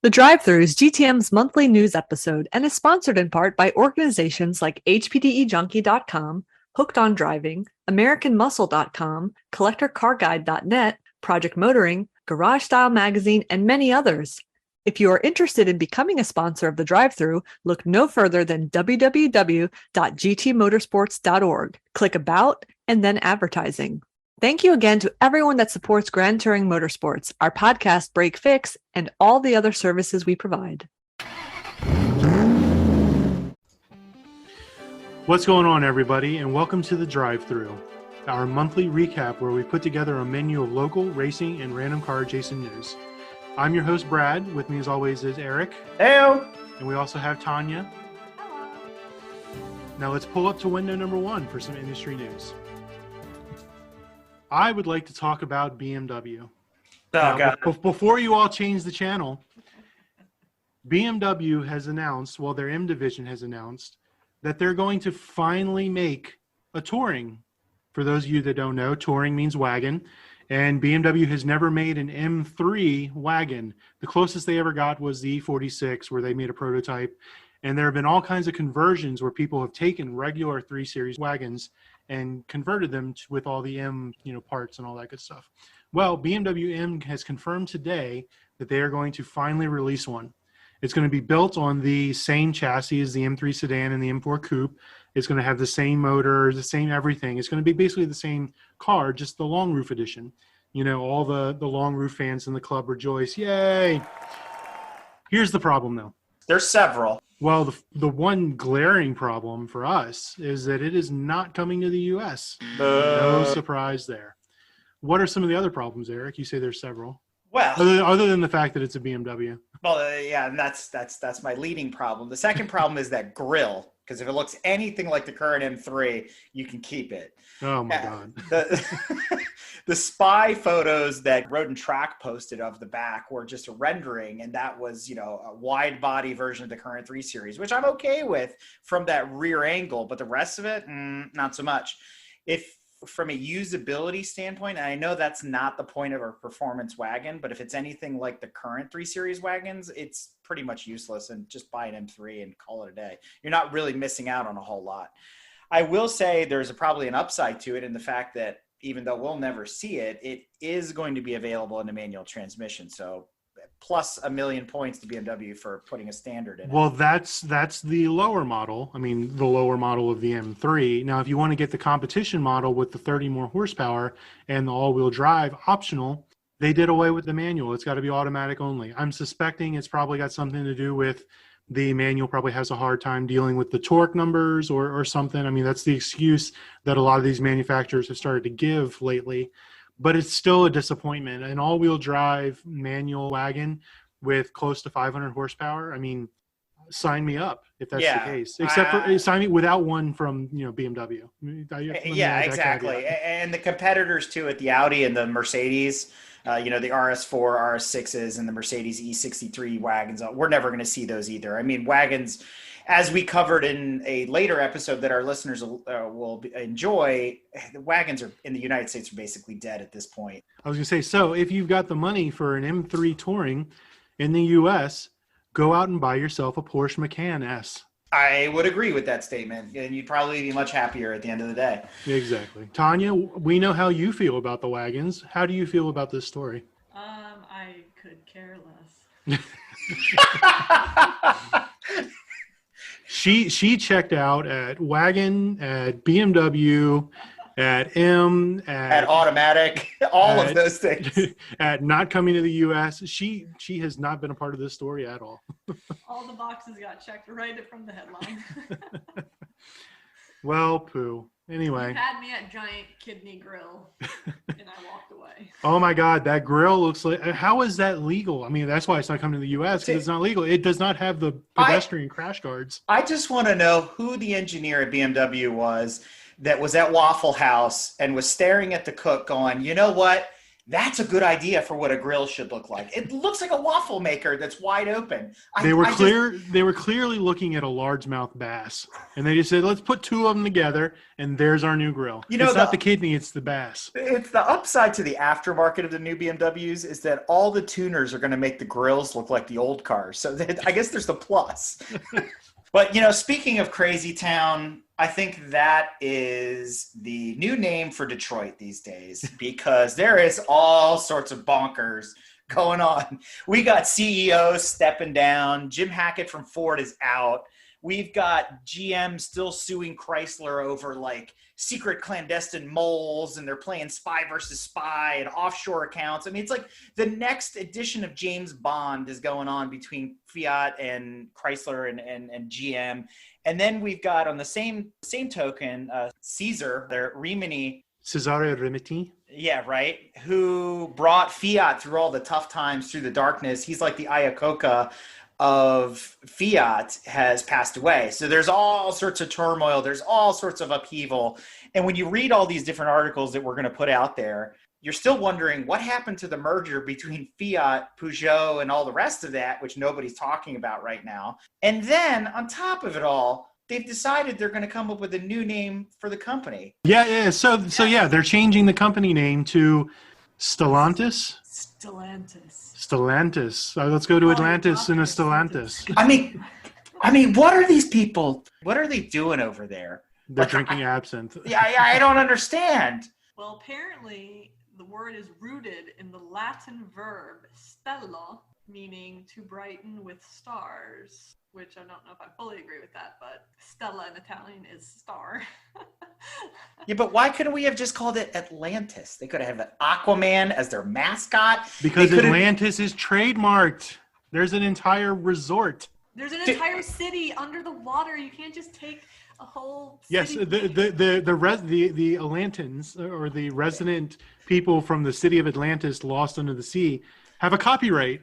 The Drive-Thru is GTM's monthly news episode and is sponsored in part by organizations like HPDEJunkie.com, Hooked on Driving, AmericanMuscle.com, CollectorCarGuide.net, Project Motoring, Garage Style Magazine, and many others. If you are interested in becoming a sponsor of The Drive-Thru, look no further than www.gtmotorsports.org. Click About and then Advertising. Thank you again to everyone that supports Grand Touring Motorsports, our podcast Break Fix, and all the other services we provide. What's going on, everybody, and welcome to The Drive-Thru, our monthly recap where we put together a menu of local, racing, and random car adjacent news. I'm your host, Brad. With me, as always, is Eric. Heyo! And we also have Tanya. Hello. Now let's pull up to window number one for some industry news. I would like to talk about BMW. God. Before you all change the channel, BMW has announced, well, their M division has announced, that they're going to finally make a Touring. For those of you that don't know, Touring means wagon, and BMW has never made an M3 wagon. The closest they ever got was the E46, where they made a prototype, and there have been all kinds of conversions where people have taken regular 3 Series wagons and converted them with all the M, parts and all that good stuff. Well, BMW M has confirmed today that they are going to finally release one. It's going to be built on the same chassis as the M3 sedan and the M4 coupe. It's going to have the same motor, the same everything. It's going to be basically the same car, just the long roof edition. All the long roof fans in the club rejoice. Yay! Here's the problem, though. There's several. Well, the one glaring problem for us is that it is not coming to the U.S. No surprise there. What are some of the other problems, Eric? You say there's several. Well, other than the fact that it's a BMW. Well, yeah, and that's my leading problem. The second problem is that grille, because if it looks anything like the current M3, you can keep it. Oh my God. The spy photos that Road and Track posted of the back were just a rendering, and that was, a wide body version of the current 3 Series, which I'm okay with from that rear angle, but the rest of it, not so much. If from a usability standpoint, and I know that's not the point of a performance wagon, but if it's anything like the current 3 Series wagons, it's pretty much useless, and just buy an M3 and call it a day. You're not really missing out on a whole lot. I will say there's probably an upside to it in the fact that even though we'll never see it, it is going to be available in a manual transmission. So plus a million points to BMW for putting a standard in it. Well, that's the lower model. I mean, the lower model of the M3. Now, if you want to get the competition model with the 30 more horsepower and the all-wheel drive optional, they did away with the manual. It's got to be automatic only. I'm suspecting it's probably got something to do with the manual probably has a hard time dealing with the torque numbers or something. I mean, that's the excuse that a lot of these manufacturers have started to give lately. But it's still a disappointment. An all-wheel drive manual wagon with close to 500 horsepower, I mean, sign me up if that's the case. Except for sign me without one from BMW. Yeah, exactly. And the competitors too at the Audi and the Mercedes, the RS4, RS6s, and the Mercedes E63 wagons, we're never going to see those either. I mean, wagons, as we covered in a later episode that our listeners will enjoy, the wagons are in the United States are basically dead at this point. I was going to say, so if you've got the money for an M3 Touring in the U.S., go out and buy yourself a Porsche Macan S. I would agree with that statement, and you'd probably be much happier at the end of the day. Exactly. Tanya, we know how you feel about the wagons. How do you feel about this story? I could care less. She checked out at wagon, at BMW, at M, at automatic, all of those things. At not coming to the U.S. She has not been a part of this story at all. All the boxes got checked right from the headline. Well, poo. Anyway. You had me at Giant Kidney Grill, and I walked away. Oh my God, that grill looks like, how is that legal? I mean, that's why it's not coming to the U.S. because it's not legal. It does not have the pedestrian crash guards. I just want to know who the engineer at BMW was that was at Waffle House and was staring at the cook going, you know what? That's a good idea for what a grill should look like. It looks like a waffle maker that's wide open. They were clearly looking at a largemouth bass, and they just said, "Let's put two of them together, and there's our new grill." You know, it's not the kidney; it's the bass. It's the upside to the aftermarket of the new BMWs is that all the tuners are going to make the grills look like the old cars. So I guess there's the plus. But, speaking of Crazy Town, I think that is the new name for Detroit these days because there is all sorts of bonkers going on. We got CEOs stepping down. Jim Hackett from Ford is out. We've got GM still suing Chrysler over secret clandestine moles, and they're playing spy versus spy and offshore accounts. I mean, it's like the next edition of James Bond is going on between Fiat and Chrysler and GM. And then we've got on the same token, Caesar, their Rimini. Cesare Rimini. Yeah, right. Who brought Fiat through all the tough times, through the darkness. He's like the Iacocca of Fiat, has passed away. So there's all sorts of turmoil. There's all sorts of upheaval. And when you read all these different articles that we're going to put out there, you're still wondering what happened to the merger between Fiat, Peugeot, and all the rest of that, which nobody's talking about right now. And then on top of it all, they've decided they're going to come up with a new name for the company. Yeah. So they're changing the company name to Stellantis. Stellantis. Let's go to Atlantis in a Stellantis. I mean, what are these people? What are they doing over there? They're drinking absinthe. Yeah, I don't understand. Well, apparently the word is rooted in the Latin verb stella, meaning to brighten with stars, which I don't know if I fully agree with that, but stella in Italian is star. Yeah, but why couldn't we have just called it Atlantis? They could have had Aquaman as their mascot. Because Atlantis is trademarked. There's an entire resort. There's an entire city under the water. You can't just take a whole city. Yes, the Atlantans, or the resident people from the city of Atlantis lost under the sea, have a copyright.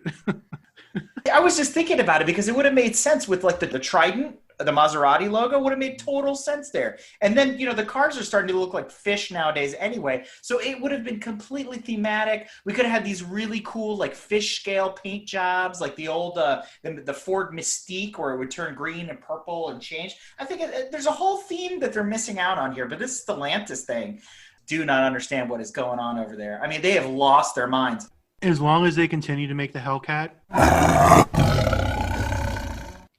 I was just thinking about it because it would have made sense with the Trident, the Maserati logo would have made total sense there. And then, the cars are starting to look like fish nowadays anyway. So it would have been completely thematic. We could have had these really cool fish scale paint jobs, like the old, the Ford Mystique, where it would turn green and purple and change. I think there's a whole theme that they're missing out on here, but this Stellantis thing, do not understand what is going on over there. I mean, they have lost their minds. As long as they continue to make the Hellcat,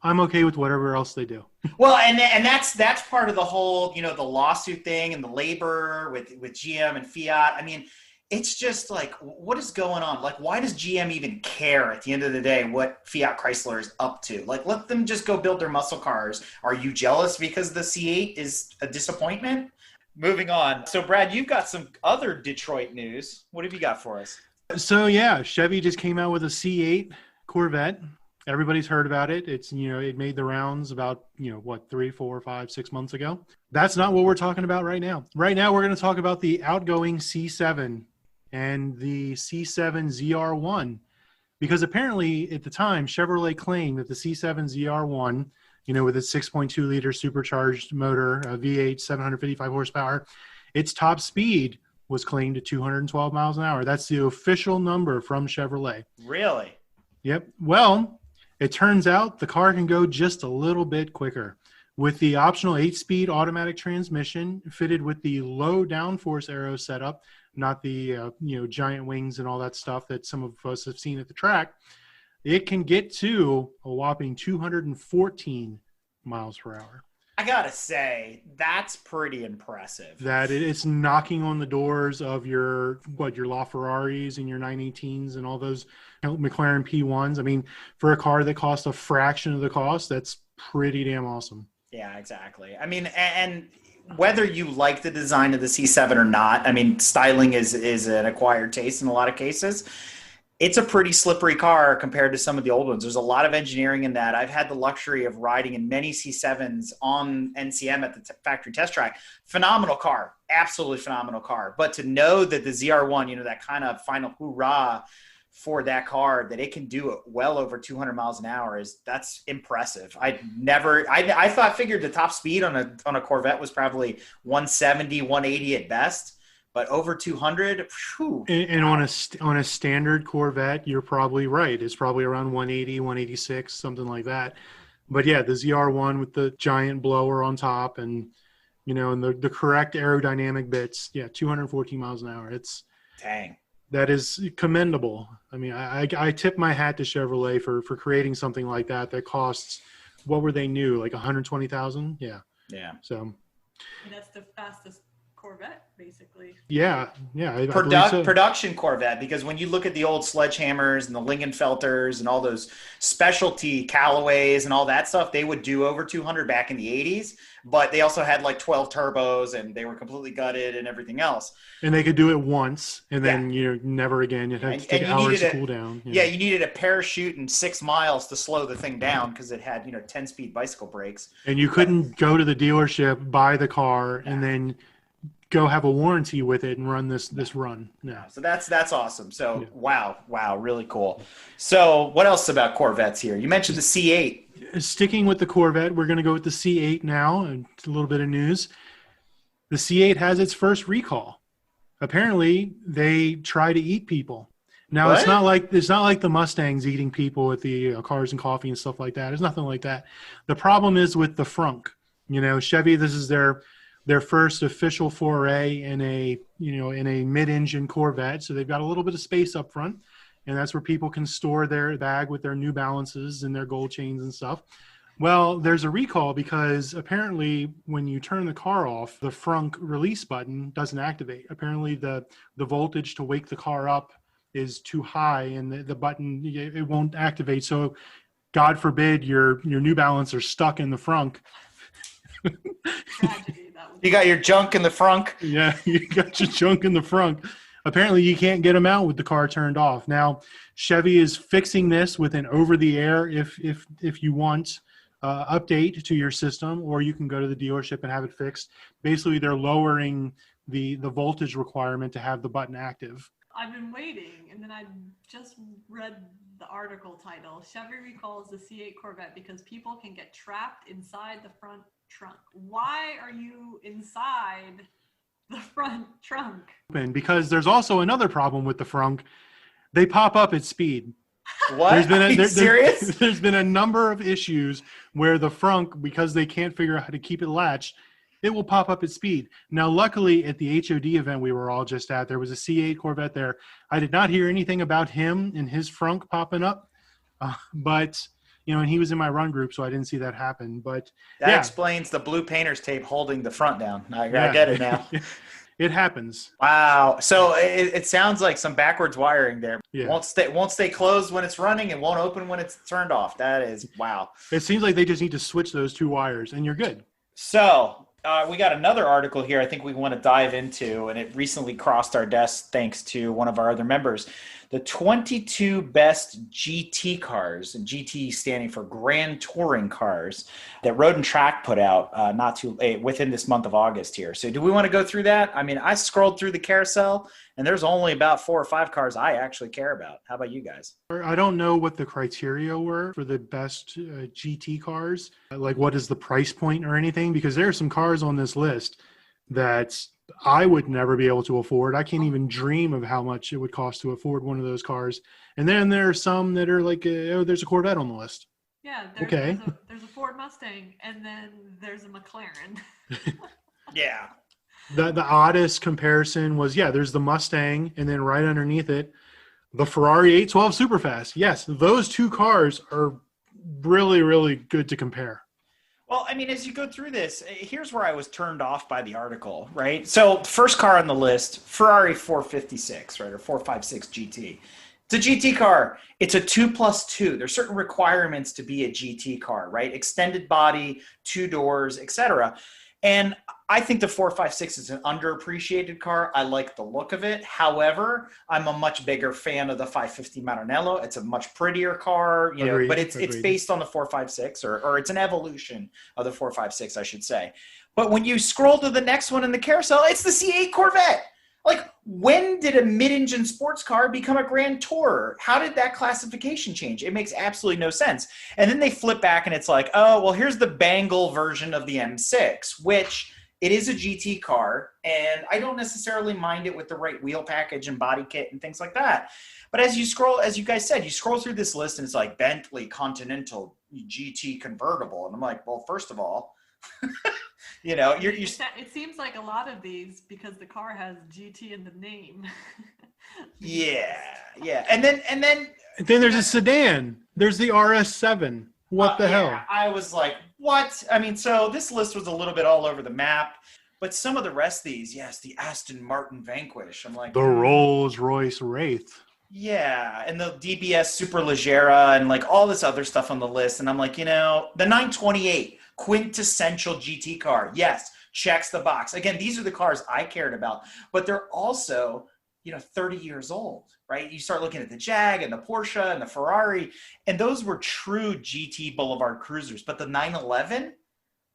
I'm okay with whatever else they do. Well, and that's part of the whole, the lawsuit thing and the labor with GM and Fiat. I mean, it's just what is going on? Why does GM even care at the end of the day what Fiat Chrysler is up to? Let them just go build their muscle cars. Are you jealous because the C8 is a disappointment? Moving on. So, Brad, you've got some other Detroit news. What have you got for us? So, yeah, Chevy just came out with a C8 Corvette. Everybody's heard about it. It's, it made the rounds about, 3, 4, 5, 6 months ago. That's not what we're talking about right now. Right now, we're going to talk about the outgoing C7 and the C7 ZR1, because apparently at the time, Chevrolet claimed that the C7 ZR1, with its 6.2 liter supercharged motor, a V8, 755 horsepower, its top speed was claimed to 212 miles an hour. That's the official number from Chevrolet. Really? Yep. Well, it turns out the car can go just a little bit quicker. With the optional 8-speed automatic transmission fitted with the low downforce aero setup, not the giant wings and all that stuff that some of us have seen at the track, it can get to a whopping 214 miles per hour. I gotta say, that's pretty impressive. That it's knocking on the doors of your LaFerraris and your 918s and all those McLaren P1s. I mean, for a car that costs a fraction of the cost, that's pretty damn awesome. Yeah, exactly. I mean, and whether you like the design of the C7 or not, I mean, styling is an acquired taste in a lot of cases. It's a pretty slippery car compared to some of the old ones. There's a lot of engineering in that. I've had the luxury of riding in many C7s on NCM at the factory test track. Phenomenal car, absolutely phenomenal car. But to know that the ZR1, that kind of final hoorah for that car, that it can do it well over 200 miles an hour, that's impressive. I figured the top speed on a Corvette was probably 170, 180 at best. But over 200, whew, And wow. on a standard Corvette, you're probably right. It's probably around 180, 186, something like that. But yeah, the ZR1 with the giant blower on top and and the correct aerodynamic bits, yeah, 214 miles an hour. Dang. That is commendable. I mean, I tip my hat to Chevrolet for creating something like that costs, what were they new, like 120,000? Yeah. Yeah. So. And that's the fastest Corvette, basically. Yeah. I believe so. Production Corvette, because when you look at the old Sledgehammers and the Lingenfelters and all those specialty Callaways and all that stuff, they would do over 200 back in the 80s, but they also had like 12 turbos and they were completely gutted and everything else. And they could do it once and then never again. You'd have to take hours to cool down. Yeah, you needed a parachute and 6 miles to slow the thing down because it had 10-speed bicycle brakes. And you couldn't go to the dealership, buy the car, and then go have a warranty with it and run this run. No. So that's awesome. So wow, really cool. So what else about Corvettes here? You mentioned the C8. Sticking with the Corvette, we're going to go with the C8 now. And a little bit of news. The C8 has its first recall. Apparently, they try to eat people. Now what? it's not like the Mustangs eating people with the cars and coffee and stuff like that. It's nothing like that. The problem is with the frunk. Chevy, this is their first official foray in a mid-engine Corvette. So they've got a little bit of space up front, and that's where people can store their bag with their New Balances and their gold chains and stuff. Well, there's a recall because apparently when you turn the car off, the frunk release button doesn't activate. Apparently the voltage to wake the car up is too high and the button, it won't activate. So God forbid your New Balance are stuck in the frunk. Tragedy, you got your junk in the frunk. Yeah, you got your junk in the frunk. Apparently, you can't get them out with the car turned off. Now, Chevy is fixing this with an over-the-air if you want update to your system, or you can go to the dealership and have it fixed. Basically, they're lowering the voltage requirement to have the button active. I've been waiting, and then I just read the article title. Chevy recalls the C8 Corvette because people can get trapped inside the front trunk. Why are you inside the front trunk? And because there's also another problem with the frunk. They pop up at speed. What? Are you serious? There's been a number of issues where the frunk, because they can't figure out how to keep it latched, it will pop up at speed. Now, luckily, at the HOD event we were all just at, there was a C8 Corvette there. I did not hear anything about him and his frunk popping up, but and he was in my run group, so I didn't see that happen. But that explains the blue painter's tape holding the front down. I get it now. It happens. Wow. So it sounds like some backwards wiring there. Yeah. Won't stay closed when it's running and won't open when it's turned off. That is wow. It seems like they just need to switch those two wires, and you're good. So we got another article here I think we want to dive into, and it recently crossed our desk thanks to one of our other members. The 22 best GT cars, and GT standing for Grand Touring cars, that Road and Track put out within this month of August here. So do we want to go through that? I mean, I scrolled through the carousel, and there's only about 4 or 5 cars I actually care about. How about you guys? I don't know what the criteria were for the best GT cars, like what is the price point or anything, because there are some cars on this list that I would never be able to afford. I can't even dream of how much it would cost to afford one of those cars. And then there are some that are like, there's a Corvette on the list. Yeah, there's a Ford Mustang, and then there's a McLaren. Yeah. The oddest comparison was, there's the Mustang, and then right underneath it, the Ferrari 812 Superfast. Yes, those two cars are really, really good to compare. Well, I mean, as you go through this, here's where I was turned off by the article, right? So first car on the list, Ferrari 456, right, or 456 GT. It's a GT car. It's a 2+2. There's certain requirements to be a GT car, right? Extended body, 2 doors, etc. And I think the 456 is an underappreciated car. I like the look of it. However, I'm a much bigger fan of the 550 Maranello. It's a much prettier car, Agreed. But it's based on the 456, or it's an evolution of the 456, I should say. But when you scroll to the next one in the carousel, it's the C8 Corvette. Like, when did a mid-engine sports car become a Grand Tourer? How did that classification change? It makes absolutely no sense. And then they flip back and it's like, oh, well, here's the Bangle version of the M6, which It is a GT car, and I don't necessarily mind it with the right wheel package and body kit and things like that. But as you guys said, you scroll through this list and it's like Bentley Continental GT convertible. And I'm like, well, first of all, It seems like a lot of these, because the car has GT in the name. yeah. And then there's a sedan. There's the RS7. What the hell? I was like, what? I mean, so this list was a little bit all over the map, but some of the rest of these, yes, the Aston Martin Vanquish. I'm like, the Rolls-Royce Wraith. Yeah, and the DBS Superleggera and like all this other stuff on the list. And I'm like, the 928 quintessential GT car. Yes, checks the box. Again, these are the cars I cared about, but they're also, 30 years old, right? You start looking at the Jag and the Porsche and the Ferrari, and those were true GT Boulevard cruisers. But the 911,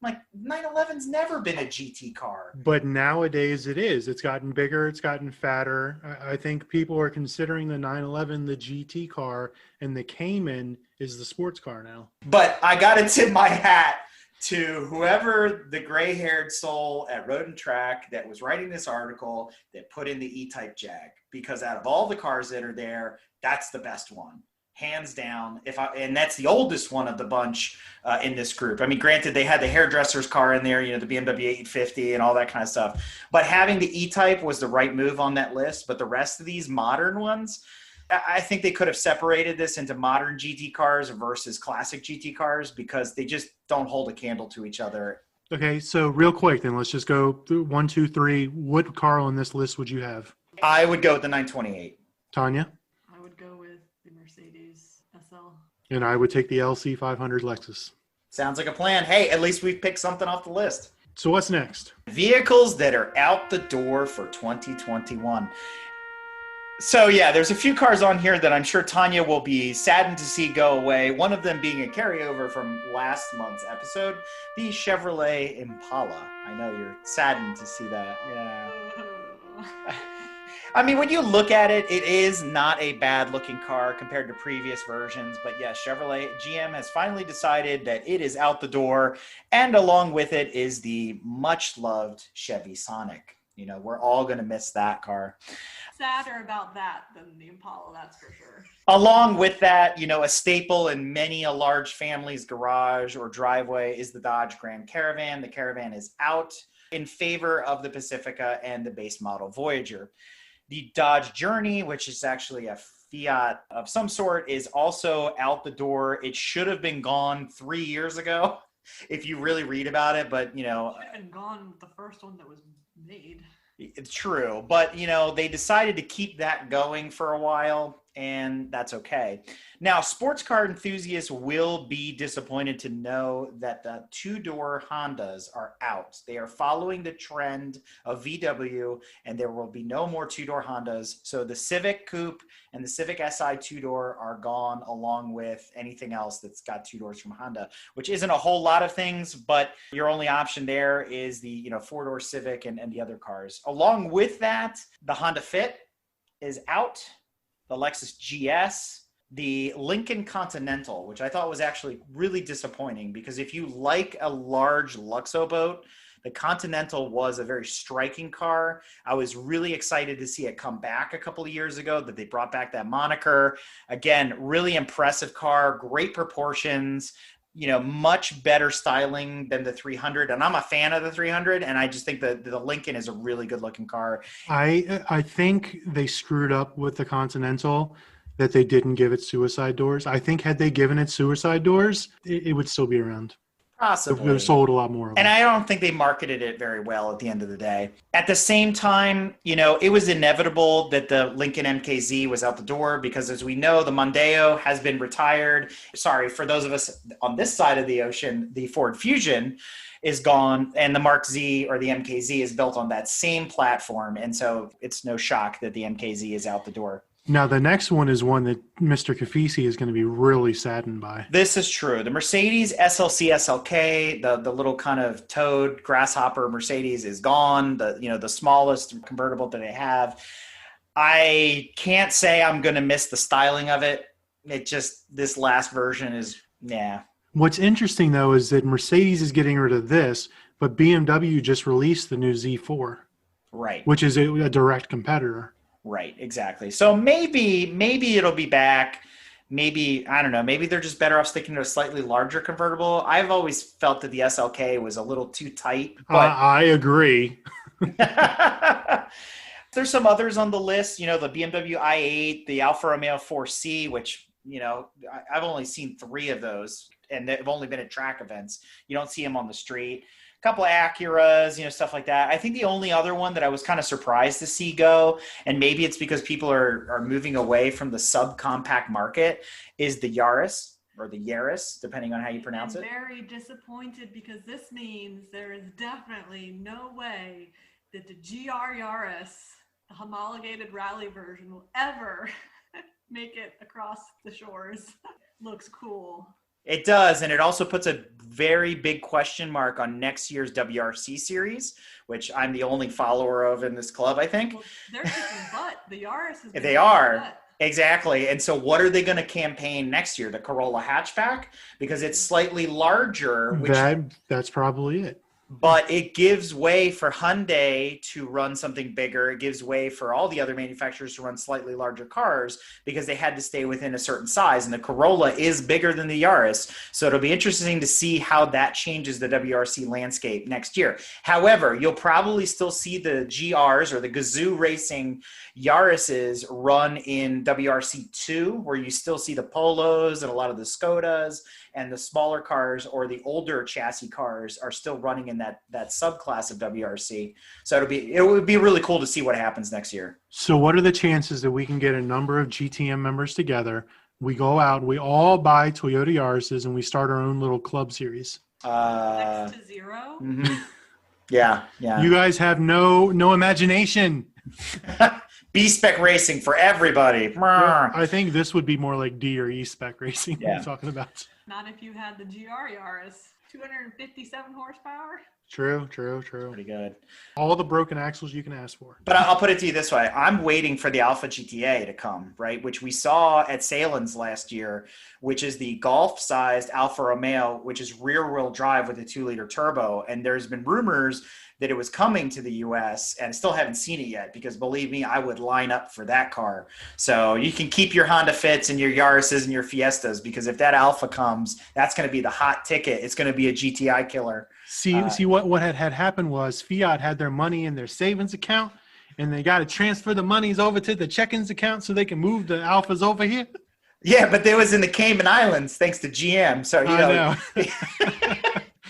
like 911's never been a GT car. But nowadays it is. It's gotten bigger. It's gotten fatter. I think people are considering the 911 the GT car, and the Cayman is the sports car now. But I got to tip my hat to whoever the gray-haired soul at Road and Track that was writing this article that put in the E-Type Jag, because out of all the cars that are there, that's the best one. Hands down. And that's the oldest one of the bunch in this group. I mean, granted, they had the hairdresser's car in there, the BMW 850 and all that kind of stuff. But having the E-Type was the right move on that list. But the rest of these modern ones, I think they could have separated this into modern GT cars versus classic GT cars, because they just don't hold a candle to each other. Okay, so real quick then, let's just go through 1, 2, 3. What car on this list would you have? I would go with the 928. Tanya? I would go with the Mercedes SL. And I would take the LC500 Lexus. Sounds like a plan. Hey, at least we've picked something off the list. So what's next? Vehicles that are out the door for 2021. So yeah, there's a few cars on here that I'm sure Tanya will be saddened to see go away. One of them being a carryover from last month's episode, the Chevrolet Impala. I know you're saddened to see that. Yeah. I mean, when you look at it, it is not a bad looking car compared to previous versions. But yes, GM has finally decided that it is out the door. And along with it is the much loved Chevy Sonic. We're all going to miss that car. Sadder about that than the Impala, that's for sure. Along with that, a staple in many a large family's garage or driveway is the Dodge Grand Caravan. The Caravan is out in favor of the Pacifica and the base model Voyager. The Dodge Journey, which is actually a Fiat of some sort, is also out the door. It should have been gone 3 years ago, if you really read about it. But, It should have been gone the first one that was made. It's true. But, they decided to keep that going for a while, and that's okay. Now, sports car enthusiasts will be disappointed to know that the two-door Hondas are out. They are following the trend of VW, and there will be no more two-door Hondas. So the Civic Coupe and the Civic Si two-door are gone, along with anything else that's got two doors from Honda, which isn't a whole lot of things, but your only option there is the four-door Civic and the other cars. Along with that, the Honda Fit is out, the Lexus GS, the Lincoln Continental, which I thought was actually really disappointing, because if you like a large Luxo boat, the Continental was a very striking car. I was really excited to see it come back a couple of years ago, that they brought back that moniker. Again, really impressive car, great proportions, much better styling than the 300. And I'm a fan of the 300. And I just think that the Lincoln is a really good looking car. I think they screwed up with the Continental, that they didn't give it suicide doors. I think had they given it suicide doors, it would still be around. Possibly. They would have sold a lot more of them. And I don't think they marketed it very well at the end of the day. At the same time, it was inevitable that the Lincoln MKZ was out the door, because as we know, the Mondeo has been retired. Sorry, for those of us on this side of the ocean, the Ford Fusion is gone, and the Mark Z or the MKZ is built on that same platform. And so it's no shock that the MKZ is out the door. Now, the next one is one that Mr. Kafisi is going to be really saddened by. This is true. The Mercedes SLC SLK, the little kind of toad grasshopper Mercedes, is gone. The smallest convertible that they have. I can't say I'm going to miss the styling of it. It just, this last version is, nah. What's interesting, though, is that Mercedes is getting rid of this, but BMW just released the new Z4, Right. which is a direct competitor. Right, exactly. So maybe it'll be back. Maybe, I don't know, maybe they're just better off sticking to a slightly larger convertible. I've always felt that the SLK was a little too tight. But I agree. there's some others on the list, the BMW i8, the Alfa Romeo 4C, which, I've only seen 3 of those, and they've only been at track events. You don't see them on the street. A couple of Acuras, stuff like that. I think the only other one that I was kind of surprised to see go, and maybe it's because people are moving away from the subcompact market, is the Yaris, or the Yaris, depending on how you pronounce it. I'm very disappointed because this means there is definitely no way that the GR Yaris, the homologated rally version, will ever make it across the shores. Looks cool. It does, and it also puts a very big question mark on next year's WRC series, which I'm the only follower of in this club, I think. Well, they're kicking butt. The Yaris is They are. Exactly. And so what are they going to campaign next year? The Corolla hatchback? Because it's slightly larger. Which, that's probably it. But it gives way for Hyundai to run something bigger. It gives way for all the other manufacturers to run slightly larger cars because they had to stay within a certain size. And the Corolla is bigger than the Yaris. So it'll be interesting to see how that changes the WRC landscape next year. However, you'll probably still see the GRs or the Gazoo Racing Yarises run in WRC2, where you still see the Polos and a lot of the Skodas, and the smaller cars or the older chassis cars are still running in that subclass of WRC. So it would be really cool to see what happens next year. So what are the chances that we can get a number of GTM members together? We go out, we all buy Toyota Yaris's, and we start our own little club series. Next to 0? Mm-hmm. Yeah. You guys have no imagination. B-spec racing for everybody. Yeah, I think this would be more like D or E-spec racing we're talking about. Not if you had the GR Yaris. 257 horsepower. True. Pretty good. All the broken axles you can ask for. But I'll put it to you this way. I'm waiting for the Alpha GTA to come, right? Which we saw at Salins last year, which is the Golf-sized Alfa Romeo, which is rear-wheel drive with a 2-liter turbo. And there's been rumors that it was coming to the US, and I still haven't seen it yet because believe me, I would line up for that car. So you can keep your Honda Fits and your Yaris's and your Fiestas, because if that Alpha comes, that's going to be the hot ticket. It's going to be a GTI killer. See what had happened was Fiat had their money in their savings account, and they got to transfer the monies over to the check-ins account so they can move the Alphas over here. Yeah, but they was in the Cayman Islands thanks to GM. So I know.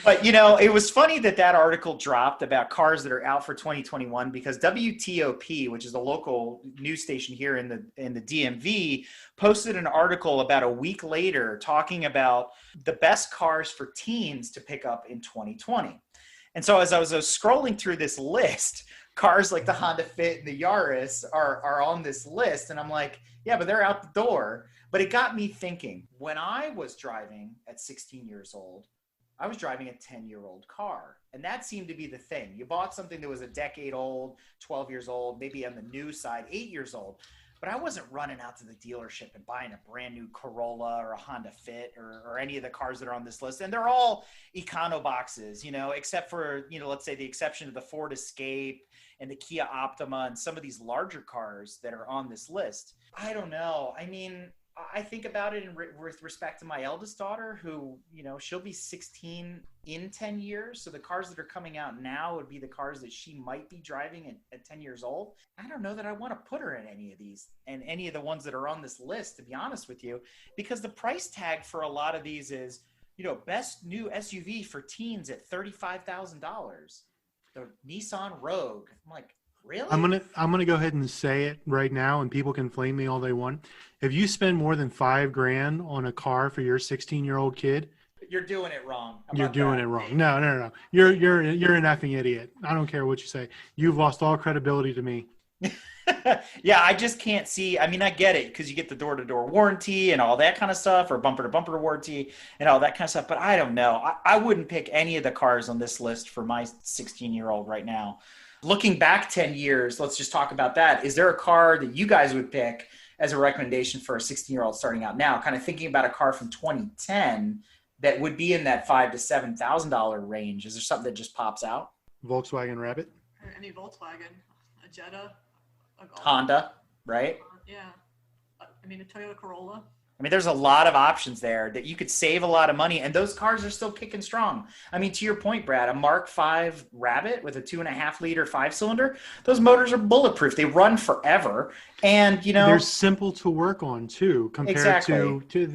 But, it was funny that article dropped about cars that are out for 2021 because WTOP, which is a local news station here in the DMV, posted an article about a week later talking about the best cars for teens to pick up in 2020. And so as I was scrolling through this list, cars like the Honda Fit and the Yaris are on this list. And I'm like, yeah, but they're out the door. But it got me thinking, when I was driving at 16 years old, I was driving a 10-year-old car, and that seemed to be the thing. You bought something that was a decade old, 12 years old, maybe on the new side, 8 years old. But I wasn't running out to the dealership and buying a brand new Corolla or a Honda Fit or any of the cars that are on this list. And they're all econo boxes, except for, let's say the exception of the Ford Escape and the Kia Optima and some of these larger cars that are on this list. I don't know. I mean, I think about it with respect to my eldest daughter who, she'll be 16 in 10 years. So the cars that are coming out now would be the cars that she might be driving at 10 years old. I don't know that I want to put her in any of these and any of the ones that are on this list, to be honest with you, because the price tag for a lot of these is, best new SUV for teens at $35,000. The Nissan Rogue. I'm like, really? I'm gonna go ahead and say it right now, and people can flame me all they want. If you spend more than $5,000 on a car for your 16-year-old kid, you're doing it wrong. You're doing it wrong. No. You're an effing idiot. I don't care what you say. You've lost all credibility to me. Yeah, I just can't see. I mean, I get it because you get the door-to-door warranty and all that kind of stuff, or bumper-to-bumper warranty and all that kind of stuff. But I don't know. I wouldn't pick any of the cars on this list for my 16-year-old right now. Looking back 10 years, let's just talk about that. Is there a car that you guys would pick as a recommendation for a 16-year-old starting out now? Kind of thinking about a car from 2010 that would be in that $5,000 to $7,000 range? Is there something that just pops out? Volkswagen Rabbit. Or any Volkswagen, a Jetta, a Golf. Honda, right? Yeah. I mean, a Toyota Corolla. I mean, there's a lot of options there that you could save a lot of money, and those cars are still kicking strong. I mean, to your point, Brad, a Mark V Rabbit with a 2.5-liter 5-cylinder, those motors are bulletproof. They run forever, and they're simple to work on too, compared to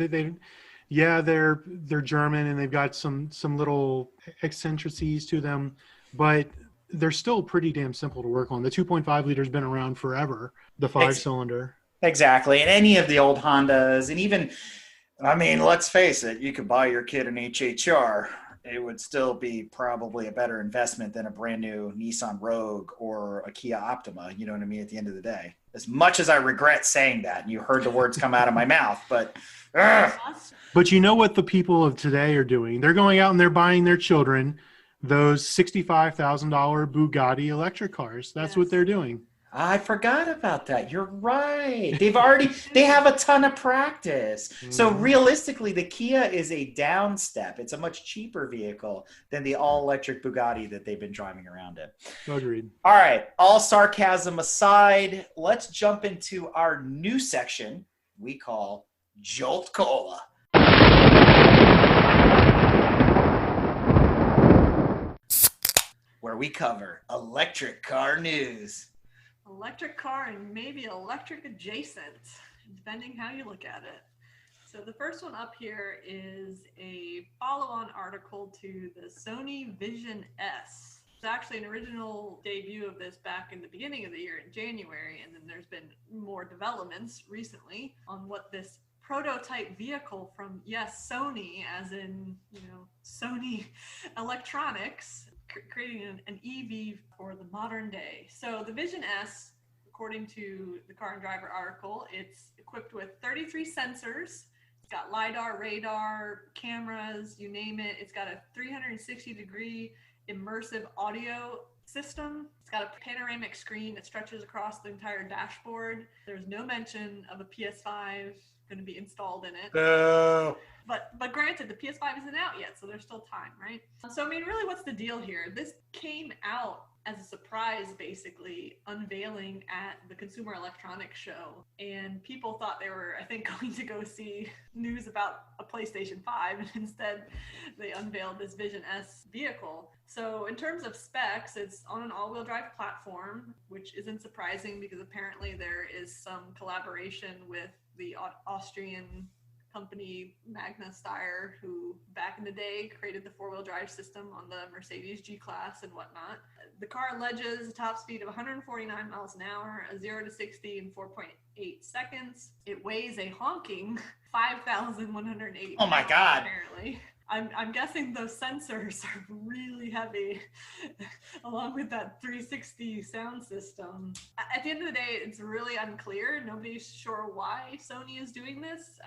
they're German and they've got some little eccentricities to them, but they're still pretty damn simple to work on. The 2.5 liter's been around forever. The 5-cylinder. Exactly. And any of the old Hondas, and even, I mean, let's face it, you could buy your kid an HHR. It would still be probably a better investment than a brand new Nissan Rogue or a Kia Optima. You know what I mean? At the end of the day, as much as I regret saying that, and you heard the words come out of my mouth, but. But you know what the people of today are doing? They're going out and they're buying their children those $65,000 Bugatti electric cars. That's what they're doing. I forgot about that. You're right. They have a ton of practice. So realistically, the Kia is a down step. It's a much cheaper vehicle than the all-electric Bugatti that they've been driving around in. Agreed. All right. All sarcasm aside, let's jump into our new section we call Jolt Cola. Where we cover electric car news. Electric car and maybe electric adjacent, depending how you look at it. So the first one up here is a follow-on article to the Sony Vision S. It's actually an original debut of this back in the beginning of the year in January, and then there's been more developments recently on what this prototype vehicle from, Sony, as in, Sony Electronics, creating an EV for the modern day. So the Vision S, according to the Car and Driver article, it's equipped with 33 sensors. It's got LiDAR, radar, cameras, you name it. It's got a 360-degree immersive audio system. It's got a panoramic screen that stretches across the entire dashboard. There's no mention of a PS5 going to be installed in it. But granted, the PS5 isn't out yet, so there's still time, right? So, I mean, really, what's the deal here? This came out as a surprise, basically, unveiling at the Consumer Electronics Show. And people thought they were, I think, going to go see news about a PlayStation 5, and instead they unveiled this Vision S vehicle. So in terms of specs, it's on an all-wheel drive platform, which isn't surprising because apparently there is some collaboration with the Austrian company Magna Steyr, who back in the day created the four-wheel drive system on the Mercedes G-Class and whatnot. The car alleges a top speed of 149 miles an hour, a 0 to 60 in 4.8 seconds. It weighs a honking 5,180 Oh my pounds, God. apparently. I'm guessing those sensors are really heavy, along with that 360 sound system. At the end of the day, it's really unclear. Nobody's sure why Sony is doing this.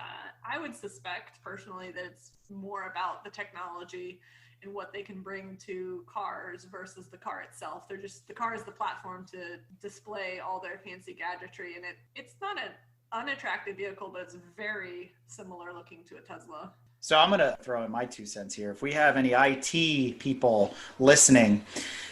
I would suspect, personally, that it's more about the technology and what they can bring to cars versus the car itself. The car is the platform to display all their fancy gadgetry, and it's not an unattractive vehicle, but it's very similar looking to a Tesla. So I'm going to throw in my 2 cents here. If we have any IT people listening,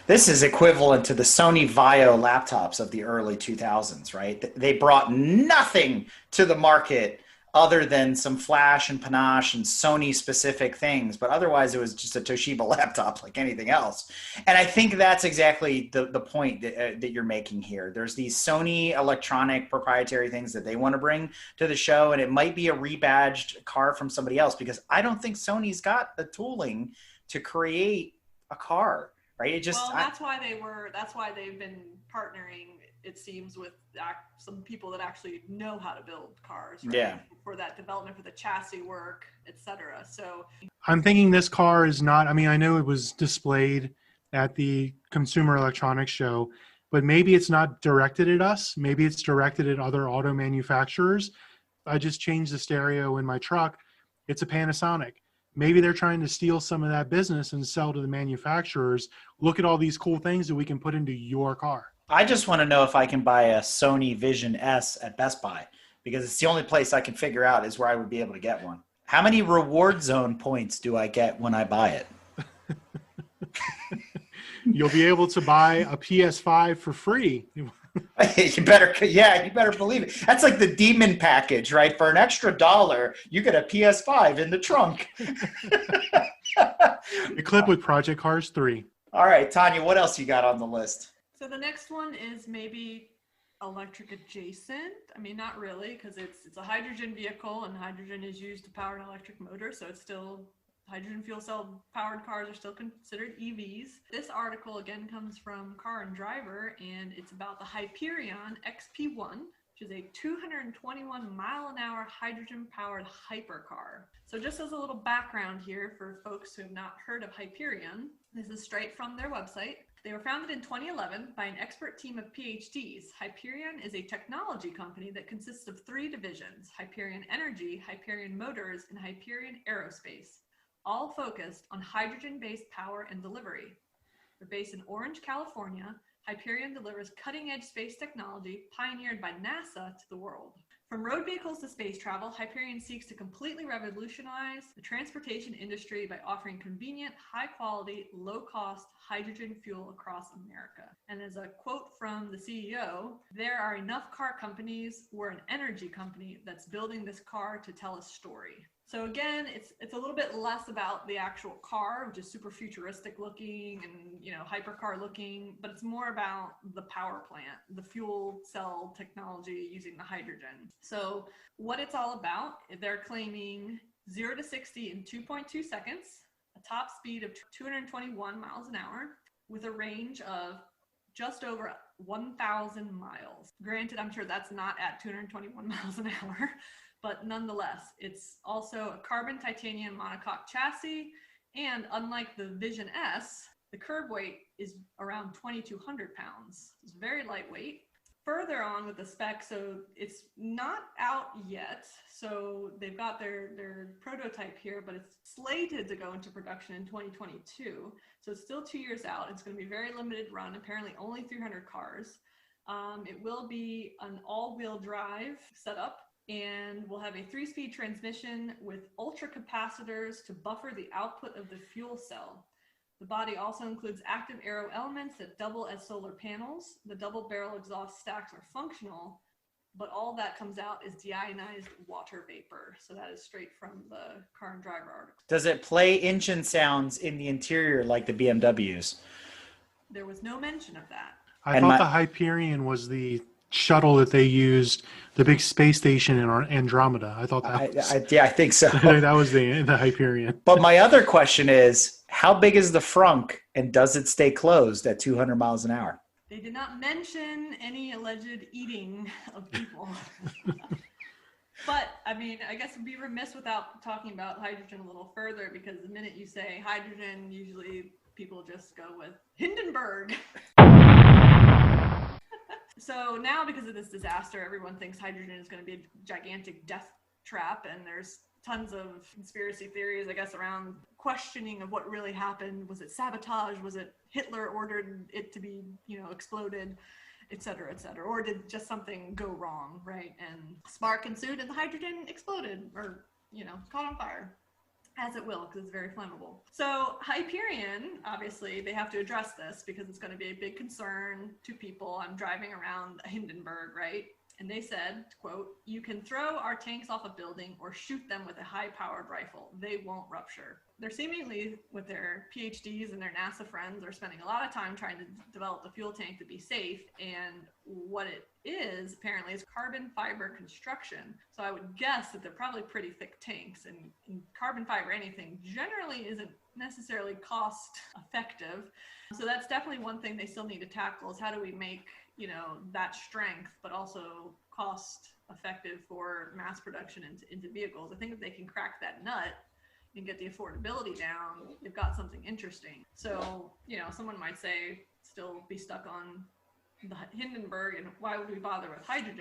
this is equivalent to the Sony Vaio laptops of the early 2000s, right? They brought nothing to the market other than some flash and panache and Sony specific things, but otherwise it was just a Toshiba laptop like anything else. And I think that's exactly the point that you're making here. There's these Sony electronic proprietary things that they want to bring to the show, and it might be a rebadged car from somebody else, because I don't think Sony's got the tooling to create a car, right? That's why they've been partnering, it seems, with some people that actually know how to build cars, right? Yeah. For that development, for the chassis work, etc. So I'm thinking this car is not, I know it was displayed at the Consumer Electronics Show, but maybe it's not directed at us. Maybe it's directed at other auto manufacturers. I just changed the stereo in my truck. It's a Panasonic. Maybe they're trying to steal some of that business and sell to the manufacturers. Look at all these cool things that we can put into your car. I just want to know if I can buy a Sony Vision S at Best Buy, because it's the only place I can figure out is where I would be able to get one. How many reward zone points do I get when I buy it? You'll be able to buy a PS5 for free. You better believe it. That's like the demon package, right? For an extra $1, you get a PS5 in the trunk. Equipped with Project Cars 3. All right, Tanya, what else you got on the list? So the next one is maybe electric adjacent. I mean, not really, because it's a hydrogen vehicle, and hydrogen is used to power an electric motor, so it's still hydrogen fuel cell powered cars are still considered EVs. This article again comes from Car and Driver, and it's about the Hyperion XP1, which is a 221 mile an hour hydrogen powered hypercar. So just as a little background here for folks who have not heard of Hyperion, this is straight from their website. They were founded in 2011 by an expert team of PhDs. Hyperion is a technology company that consists of 3 divisions: Hyperion Energy, Hyperion Motors, and Hyperion Aerospace, all focused on hydrogen-based power and delivery. They're based in Orange, California. Hyperion delivers cutting-edge space technology pioneered by NASA to the world. From road vehicles to space travel, Hyperion seeks to completely revolutionize the transportation industry by offering convenient, high-quality, low-cost hydrogen fuel across America. And as a quote from the CEO, "There are enough car companies. We're an energy company that's building this car to tell a story." So again, it's a little bit less about the actual car, which is super futuristic looking and, you know, hypercar looking, but it's more about the power plant, the fuel cell technology using the hydrogen. So what it's all about, they're claiming 0 to 60 in 2.2 seconds, a top speed of 221 miles an hour with a range of just over 1,000 miles. Granted, I'm sure that's not at 221 miles an hour. But nonetheless, it's also a carbon titanium monocoque chassis, and unlike the Vision S, the curb weight is around 2,200 pounds. It's very lightweight. Further on with the spec, so it's not out yet, so they've got their prototype here, but it's slated to go into production in 2022, so it's still 2 years out. It's going to be very limited run, apparently only 300 cars. It will be an all-wheel drive setup, and we'll have a 3-speed transmission with ultra capacitors to buffer the output of the fuel cell. The body also includes active aero elements that double as solar panels. The double barrel exhaust stacks are functional, but all that comes out is deionized water vapor. So that is straight from the Car and Driver article. Does it play engine sounds in the interior like the BMWs? There was no mention of that. I thought the Hyperion was the shuttle that they used, the big space station in Andromeda. I thought that was, I think so. that was the Hyperion. But my other question is, how big is the frunk, and does it stay closed at 200 miles an hour? They did not mention any alleged eating of people. But, I mean, I guess it'd be remiss without talking about hydrogen a little further, because the minute you say hydrogen, usually people just go with Hindenburg. So now, because of this disaster, everyone thinks hydrogen is going to be a gigantic death trap, and there's tons of conspiracy theories, I guess, around questioning of what really happened. Was it sabotage? Was it Hitler ordered it to be, you know, exploded, et cetera, or did just something go wrong, right? And spark ensued and the hydrogen exploded, or, you know, caught on fire. As it will, because it's very flammable. So Hyperion, obviously, they have to address this because it's going to be a big concern to people. I'm driving around Hindenburg, right? And they said, quote, "You can throw our tanks off a building or shoot them with a high-powered rifle. They won't rupture." They're seemingly, with their PhDs and their NASA friends, are spending a lot of time trying to develop the fuel tank to be safe. And what it is, apparently, is carbon fiber construction. So I would guess that they're probably pretty thick tanks. And carbon fiber, anything, generally isn't necessarily cost effective. So that's definitely one thing they still need to tackle, is how do we make, you know, that strength, but also cost effective for mass production into vehicles. I think if they can crack that nut and get the affordability down, they've got something interesting. So, you know, someone might say still be stuck on the Hindenburg, and why would we bother with hydrogen?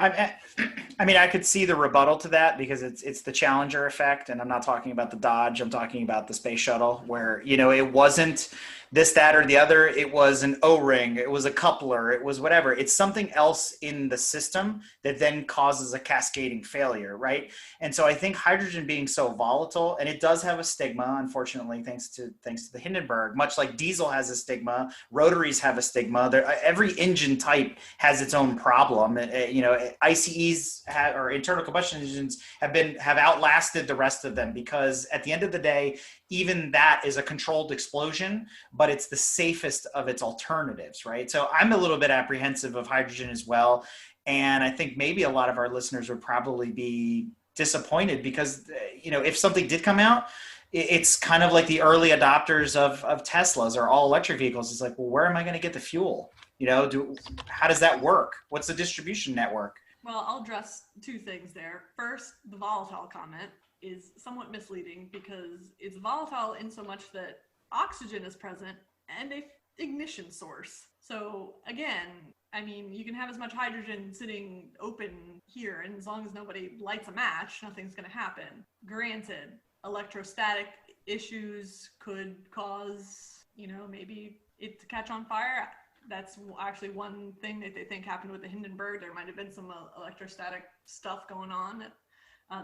I mean, I could see the rebuttal to that, because it's the Challenger effect, and I'm not talking about the Dodge, I'm talking about the space shuttle, where, you know, it wasn't this, that, or the other. It was an O-ring. It was a coupler. It was whatever. It's something else in the system that then causes a cascading failure, right? And so I think hydrogen being so volatile, and it does have a stigma, unfortunately, thanks to the Hindenburg, much like diesel has a stigma, rotaries have a stigma. Every engine type has its own problem. ICEs or internal combustion engines have outlasted the rest of them, because at the end of the day, even that is a controlled explosion, but it's the safest of its alternatives, right? So I'm a little bit apprehensive of hydrogen as well. And I think maybe a lot of our listeners would probably be disappointed because, if something did come out, it's kind of like the early adopters of Teslas or all electric vehicles. It's like, well, where am I going to get the fuel? How does that work? What's the distribution network? Well, I'll address two things there. First, the volatile comment is somewhat misleading because it's volatile in so much that oxygen is present and a ignition source. So again, I mean, you can have as much hydrogen sitting open here, and as long as nobody lights a match, nothing's going to happen. Granted, electrostatic issues could cause, maybe it to catch on fire. That's actually one thing that they think happened with the Hindenburg. There might have been some electrostatic stuff going on.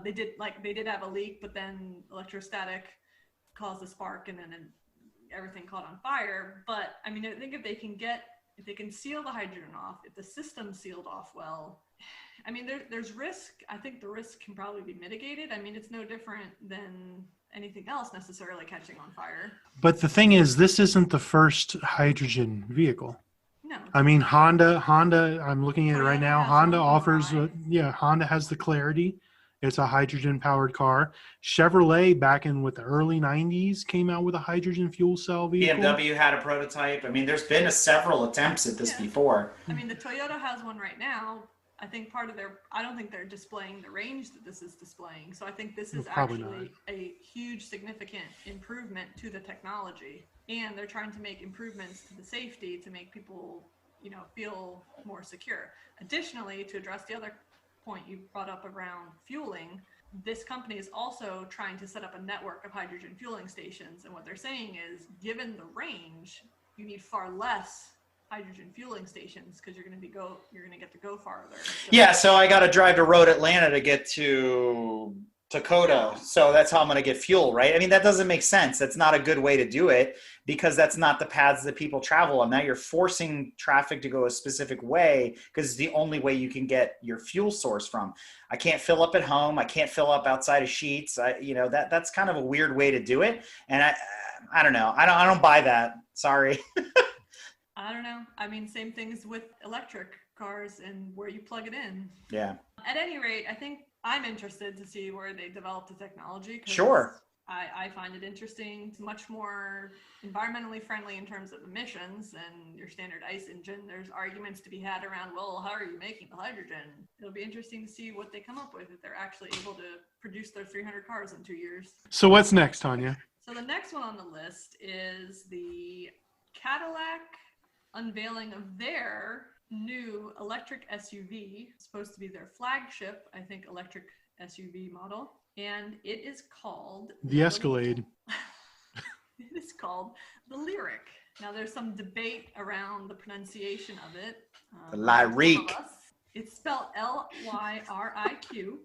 They did have a leak, but then electrostatic caused a spark, and then everything caught on fire. But I mean, I think if they can seal the hydrogen off, if the system's sealed off well, I mean, there's risk. I think the risk can probably be mitigated. I mean, it's no different than anything else necessarily catching on fire. But the thing is, this isn't the first hydrogen vehicle. No. I mean, Honda, I'm looking at it right now. Toyota has Honda one offers, right. Honda has the Clarity. It's a hydrogen-powered car. Chevrolet, back in the early 90s, came out with a hydrogen fuel cell vehicle. BMW had a prototype. I mean, there's been several attempts at this before. I mean, the Toyota has one right now. I think I don't think they're displaying the range that this is displaying. So I think this is actually a huge, significant improvement to the technology. And they're trying to make improvements to the safety to make people, feel more secure. Additionally, to address the other point you brought up around fueling, this company is also trying to set up a network of hydrogen fueling stations. And what they're saying is, given the range, you need far less hydrogen fueling stations because you're going to get to go farther. So I got to drive to Road Atlanta to get to Dakota. So that's how I'm going to get fuel, right? I mean, that doesn't make sense. That's not a good way to do it because that's not the paths that people travel on. Now you're forcing traffic to go a specific way because it's the only way you can get your fuel source from. I can't fill up at home. I can't fill up outside of Sheetz. That's kind of a weird way to do it. And I don't know. I don't buy that. Sorry. I don't know. I mean, same things with electric cars and where you plug it in. Yeah. At any rate, I think I'm interested to see where they develop the technology. Sure. I find it interesting. It's much more environmentally friendly in terms of emissions than your standard ICE engine. There's arguments to be had around, well, how are you making the hydrogen? It'll be interesting to see what they come up with if they're actually able to produce their 300 cars in 2 years. So what's next, Tanya? So the next one on the list is the Cadillac unveiling of their new electric SUV. It's supposed to be their flagship, I think, electric SUV model. And it is called... The Escalade. It is called the Lyriq. Now, there's some debate around the pronunciation of it. The Lyriq. It's spelled Lyriq.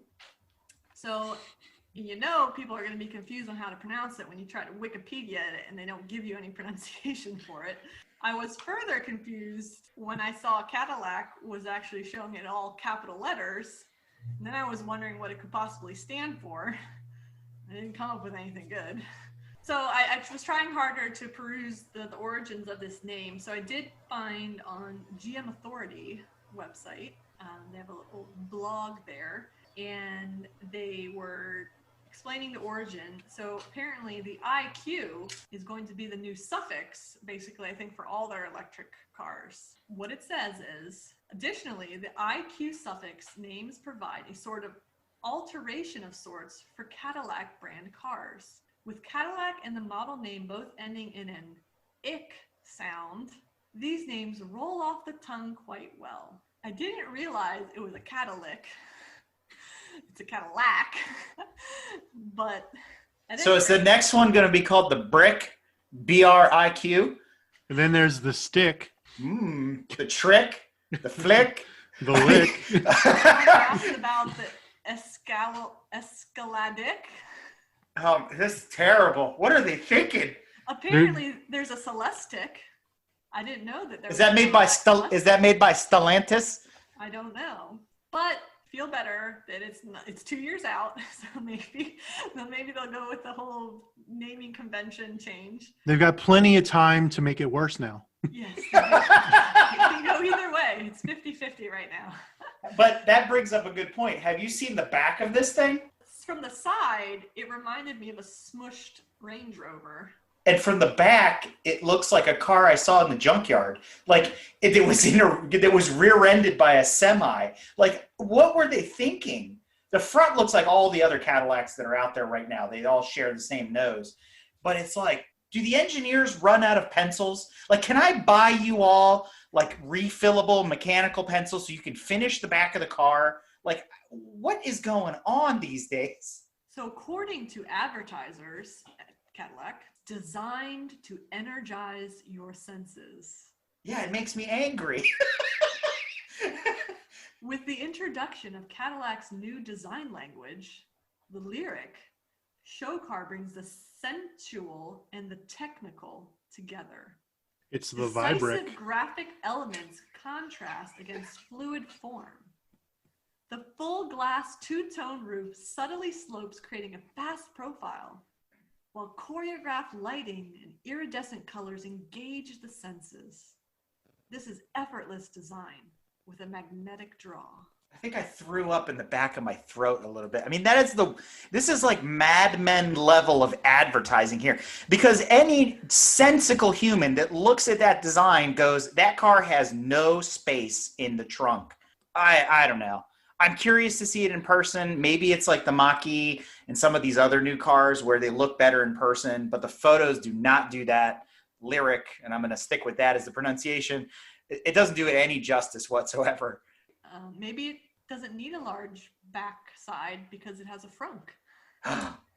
So, people are going to be confused on how to pronounce it when you try to Wikipedia it and they don't give you any pronunciation for it. I was further confused when I saw Cadillac was actually showing it all capital letters. And then I was wondering what it could possibly stand for. I didn't come up with anything good. So I was trying harder to peruse the origins of this name. So I did find on GM Authority website, they have a little blog there, and they were explaining the origin. So apparently the IQ is going to be the new suffix, basically, I think, for all their electric cars. What it says is, additionally, the IQ suffix names provide a sort of alteration of sorts for Cadillac brand cars. With Cadillac and the model name both ending in an ick sound, these names roll off the tongue quite well. I didn't realize it was a Cadillac. It's a Cadillac, but... So is the next one going to be called the Brick, BRIQ? And then there's the stick, The trick, the flick. the lick. Asked about the Escaladic. This is terrible. What are they thinking? Apparently, there's a Celestic. I didn't know that there Is that made by Stellantis? I don't know, but feel better that it's 2 years out, so maybe they'll go with the whole naming convention change. They've got plenty of time to make it worse now. Yes, it can go either way. It's 50-50 right now. But that brings up a good point. Have you seen the back of this thing? From the side, it reminded me of a smushed Range Rover. And from the back, it looks like a car I saw in the junkyard. Like it was rear-ended by a semi. Like, what were they thinking? The front looks like all the other Cadillacs that are out there right now. They all share the same nose. But it's like, do the engineers run out of pencils? Like, can I buy you all like refillable mechanical pencils so you can finish the back of the car? Like, what is going on these days? So according to advertisers at Cadillac, designed to energize your senses. Yeah, it makes me angry. With the introduction of Cadillac's new design language, the Lyric, show car brings the sensual and the technical together. It's the Decisive Vibrick. graphic elements contrast against fluid form. The full glass two-tone roof subtly slopes, creating a fast profile, while choreographed lighting and iridescent colors engage the senses. This is effortless design with a magnetic draw. I think I threw up in the back of my throat a little bit. I mean, this is like Mad Men level of advertising here, because any sensical human that looks at that design goes, that car has no space in the trunk. I don't know. I'm curious to see it in person. Maybe it's like the Mach-E and some of these other new cars where they look better in person, but the photos do not do that. Lyric, and I'm going to stick with that as the pronunciation, it doesn't do it any justice whatsoever. Maybe it doesn't need a large back side because it has a frunk.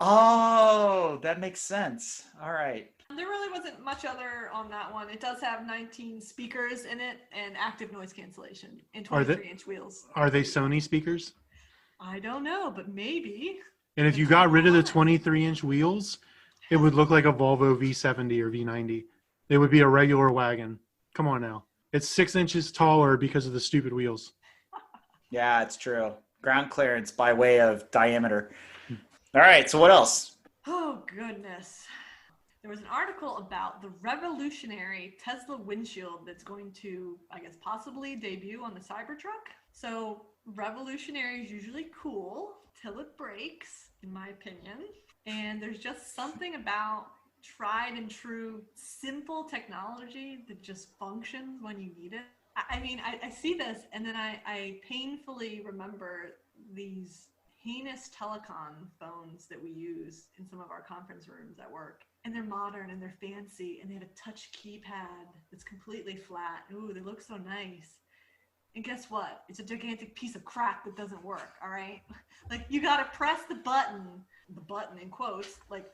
Oh, that makes sense. All right. There really wasn't much other on that one. It does have 19 speakers in it and active noise cancellation and 23-inch wheels. Are they Sony speakers? I don't know, but maybe. And if you got rid of the 23-inch wheels, it would look like a Volvo V70 or V90. It would be a regular wagon. Come on now. It's 6 inches taller because of the stupid wheels. Yeah, it's true. Ground clearance by way of diameter. All right, so what else? Oh, goodness. There was an article about the revolutionary Tesla windshield that's going to, I guess, possibly debut on the Cybertruck. So revolutionary is usually cool till it breaks, in my opinion. And there's just something about tried and true, simple technology that just functions when you need it. I mean, I see this and then I painfully remember these heinous telecom phones that we use in some of our conference rooms at work. And they're modern and they're fancy and they have a touch keypad that's completely flat. Ooh, they look so nice. And guess what? It's a gigantic piece of crap that doesn't work, all right? Like, you gotta press the button in quotes, like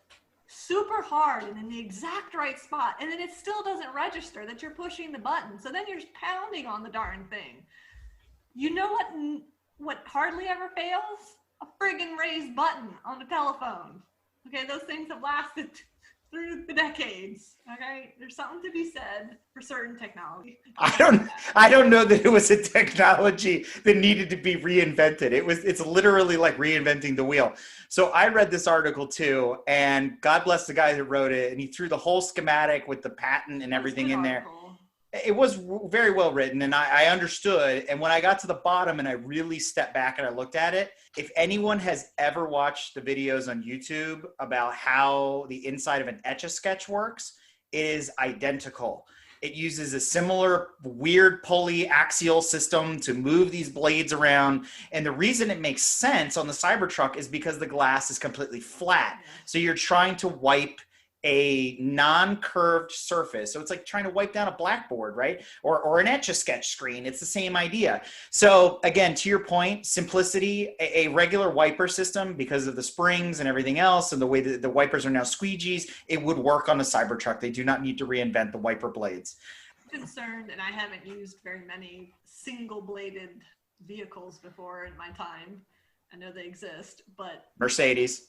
super hard and in the exact right spot. And then it still doesn't register that you're pushing the button. So then you're pounding on the darn thing. You know what hardly ever fails? A friggin' raised button on the telephone. Okay, those things have lasted through the decades. Okay, there's something to be said for certain technology. I don't know that it was a technology that needed to be reinvented. It's literally like reinventing the wheel. So I read this article too, and God bless the guy that wrote it, and he threw the whole schematic with the patent and everything in there. It was very well written, and I understood. And when I got to the bottom and I really stepped back and I looked at it, if anyone has ever watched the videos on YouTube about how the inside of an Etch-a-Sketch works, it is identical. It uses a similar weird pulley axial system to move these blades around. And the reason it makes sense on the Cybertruck is because the glass is completely flat. So you're trying to wipe a non-curved surface. So it's like trying to wipe down a blackboard, right? Or an Etch-a-Sketch screen. It's the same idea. So again, to your point, simplicity, a regular wiper system, because of the springs and everything else and the way that the wipers are now squeegees, it would work on the Cybertruck. They do not need to reinvent the wiper blades. Concerned, and I haven't used very many single-bladed vehicles before in my time. I know they exist, but Mercedes.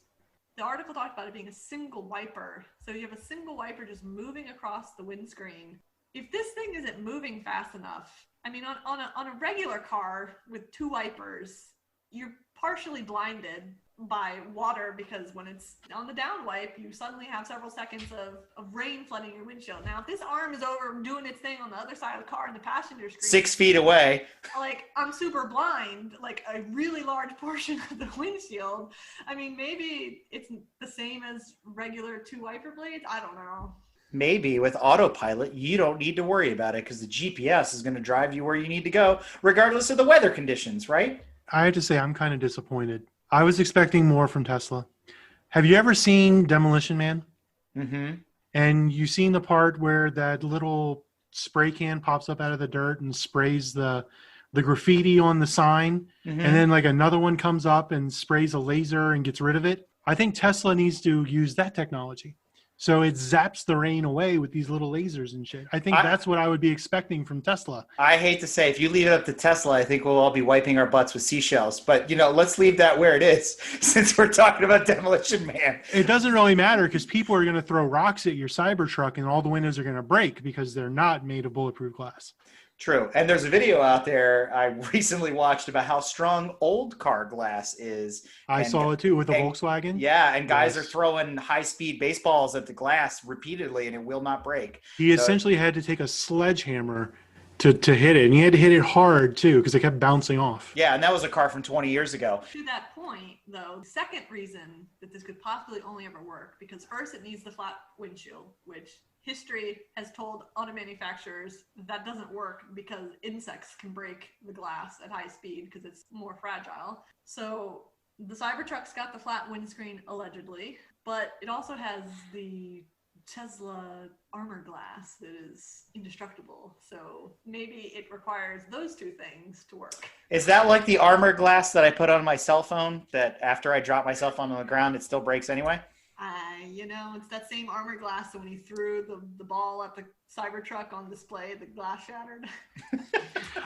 the article talked about it being a single wiper. So you have a single wiper just moving across the windscreen. If this thing isn't moving fast enough, I mean, on a regular car with 2 wipers, you're partially blinded by water, because when it's on the down wipe, you suddenly have several seconds of rain flooding your windshield. Now, if this arm is over doing its thing on the other side of the car in the passenger screen, 6 feet away, like I'm super blind, like a really large portion of the windshield. I mean, maybe it's the same as regular 2 wiper blades. I don't know. maybe with autopilot, you don't need to worry about it because the GPS is going to drive you where you need to go, regardless of the weather conditions, right? I have to say, I'm kind of disappointed. I was expecting more from Tesla. Have you ever seen Demolition Man? Mm-hmm. And you seen the part where that little spray can pops up out of the dirt and sprays the graffiti on the sign, Mm-hmm. and then like another one comes up and sprays a laser and gets rid of it? I think Tesla needs to use that technology. So it zaps the rain away with these little lasers and shit. I think that's what I would be expecting from Tesla. I hate to say, if you leave it up to Tesla, I think we'll all be wiping our butts with seashells. But, let's leave that where it is, since we're talking about Demolition Man. It doesn't really matter because people are going to throw rocks at your Cybertruck and all the windows are going to break because they're not made of bulletproof glass. True. And there's a video out there I recently watched about how strong old car glass is. I saw it too with the and- Volkswagen. Yeah, and guys Yes. are throwing high-speed baseballs at the glass repeatedly, and it will not break. He essentially had to take a sledgehammer to hit it, and he had to hit it hard too because it kept bouncing off. Yeah, and that was a car from 20 years ago. To that point, though, the second reason that this could possibly only ever work, because first it needs the flat windshield, which history has told auto manufacturers that doesn't work because insects can break the glass at high speed because it's more fragile. So the Cybertruck's got the flat windscreen allegedly, but it also has the Tesla armor glass that is indestructible. So maybe it requires those 2 things to work. Is that like the armor glass that I put on my cell phone that after I drop my cell phone on the ground, it still breaks anyway? It's that same armor glass. So when he threw the ball at the Cybertruck on display, the glass shattered.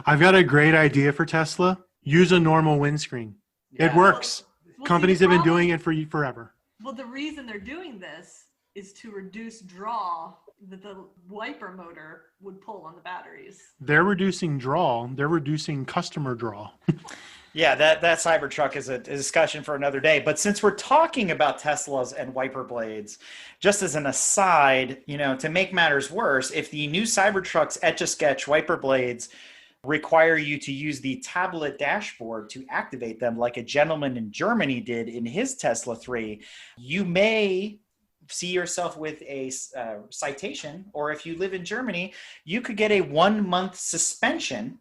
I've got a great idea for Tesla. Use a normal windscreen. Yeah. It works. Well, Companies see, have the been doing problem- it for forever. Well, the reason they're doing this is to reduce draw that the wiper motor would pull on the batteries. They're reducing draw. They're reducing customer draw. Yeah, that Cybertruck is a discussion for another day. But since we're talking about Teslas and wiper blades, just as an aside, to make matters worse, if the new Cybertruck's Etch-a-Sketch wiper blades require you to use the tablet dashboard to activate them like a gentleman in Germany did in his Tesla 3, you may see yourself with a citation, or if you live in Germany, you could get a 1-month suspension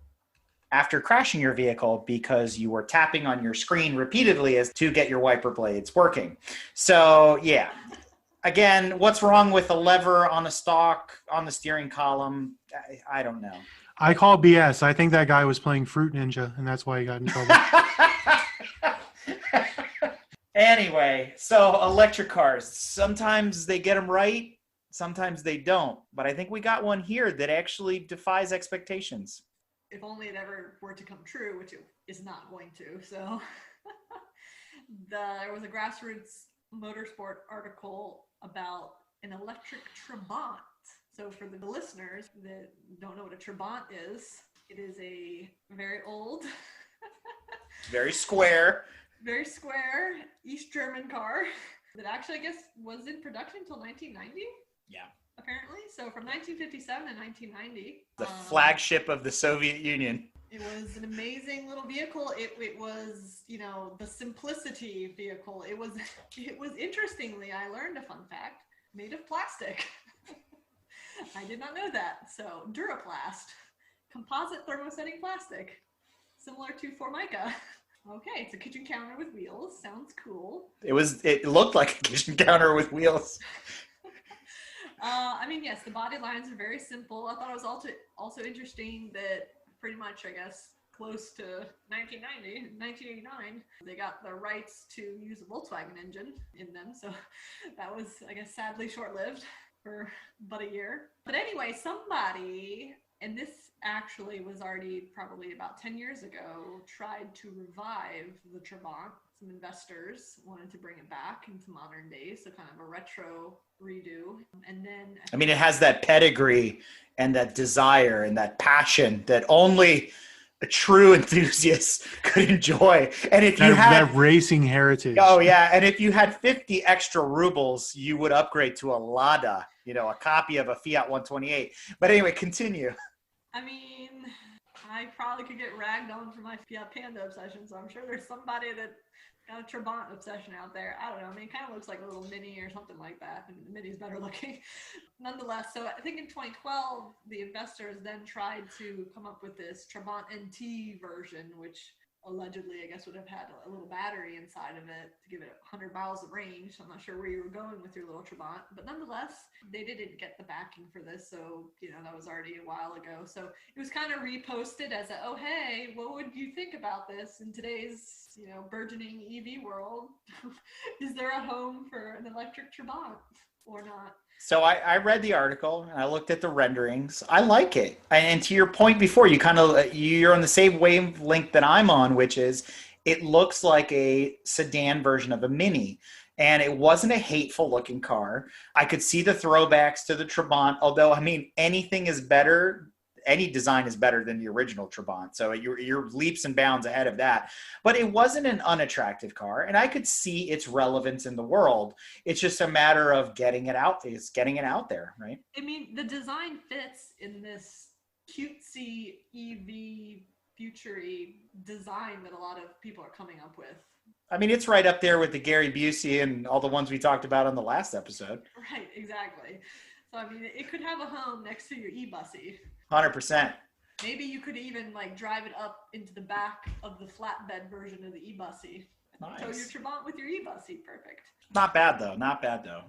after crashing your vehicle because you were tapping on your screen repeatedly as to get your wiper blades working. So yeah, again, what's wrong with a lever on a stalk on the steering column? I don't know. I call BS. I think that guy was playing Fruit Ninja, and that's why he got in trouble. Anyway, so electric cars, sometimes they get them right, sometimes they don't. But I think we got one here that actually defies expectations. If only it ever were to come true, which it is not going to. So there was a Grassroots Motorsport article about an electric Trabant. So for the listeners that don't know what a Trabant is, it is a very old, Very square. very square East German car that actually, I guess, was in production until 1990. Yeah. Apparently. So from 1957 to 1990. The flagship of the Soviet Union. It was an amazing little vehicle. It was, the simplicity vehicle. It was interestingly, I learned a fun fact, made of plastic. I did not know that. So Duraplast, composite thermosetting plastic, similar to Formica. Okay, it's a kitchen counter with wheels. Sounds cool. It looked like a kitchen counter with wheels. I mean, yes, the body lines are very simple. I thought it was also interesting that pretty much, I guess, close to 1989, they got the rights to use a Volkswagen engine in them. So that was, I guess, sadly short-lived for but a year. But anyway, somebody, and this actually was already probably about 10 years ago, tried to revive the Trabant. Some investors wanted to bring it back into modern days, so kind of a retro redo. And then I mean, it has that pedigree and that desire and that passion that only a true enthusiast could enjoy. And if you had that racing heritage. Oh yeah, and if you had 50 extra rubles, you would upgrade to a Lada, a copy of a Fiat 128. But anyway, continue. I mean, I probably could get ragged on for my Fiat Panda obsession, so I'm sure there's somebody that got a Trabant obsession out there. I don't know. I mean, it kind of looks like a little Mini or something like that. And the Mini's better looking. Nonetheless, so I think in 2012, the investors then tried to come up with this Trabant NT version, which allegedly, I guess, would have had a little battery inside of it to give it 100 miles of range. I'm not sure where you were going with your little Trabant, but nonetheless, they didn't get the backing for this. So, that was already a while ago. So it was kind of reposted as oh, hey, what would you think about this in today's, burgeoning EV world? Is there a home for an electric Trabant or not? So I read the article and I looked at the renderings. I like it. And to your point before, you're on the same wavelength that I'm on, which is it looks like a sedan version of a Mini. And it wasn't a hateful looking car. I could see the throwbacks to the Trabant, although, I mean, anything is better. Any design is better than the original Trabant. So you're leaps and bounds ahead of that. But it wasn't an unattractive car. And I could see its relevance in the world. It's just a matter of getting it out there, right? I mean, the design fits in this cutesy EV future-y design that a lot of people are coming up with. I mean, it's right up there with the Gary Busey and all the ones we talked about on the last episode. Right, exactly. So, I mean, it could have a home next to your e-bussy. 100%. Maybe you could even drive it up into the back of the flatbed version of the e-bussy. Nice. Tow your Trabant with your e-bussy. Perfect. Not bad though.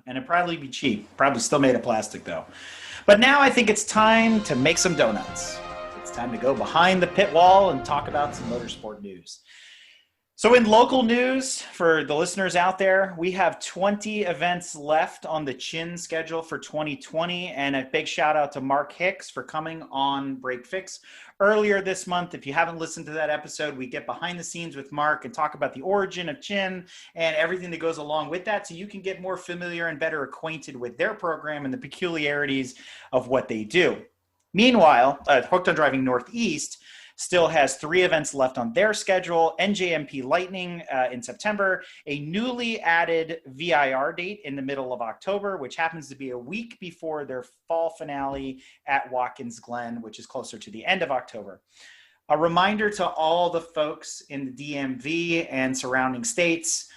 And it'd probably be cheap. Probably still made of plastic though. But now I think it's time to make some donuts. It's time to go behind the pit wall and talk about some motorsport news. So in local news, for the listeners out there, we have 20 events left on the Chin schedule for 2020. And a big shout out to Mark Hicks for coming on Break Fix earlier this month. If you haven't listened to that episode, we get behind the scenes with Mark and talk about the origin of Chin and everything that goes along with that, so you can get more familiar and better acquainted with their program and the peculiarities of what they do. Meanwhile, Hooked on Driving Northeast still has 3 events left on their schedule. NJMP Lightning in September, a newly added VIR date in the middle of October, which happens to be a week before their fall finale at Watkins Glen, which is closer to the end of October. A reminder to all the folks in the DMV and surrounding states,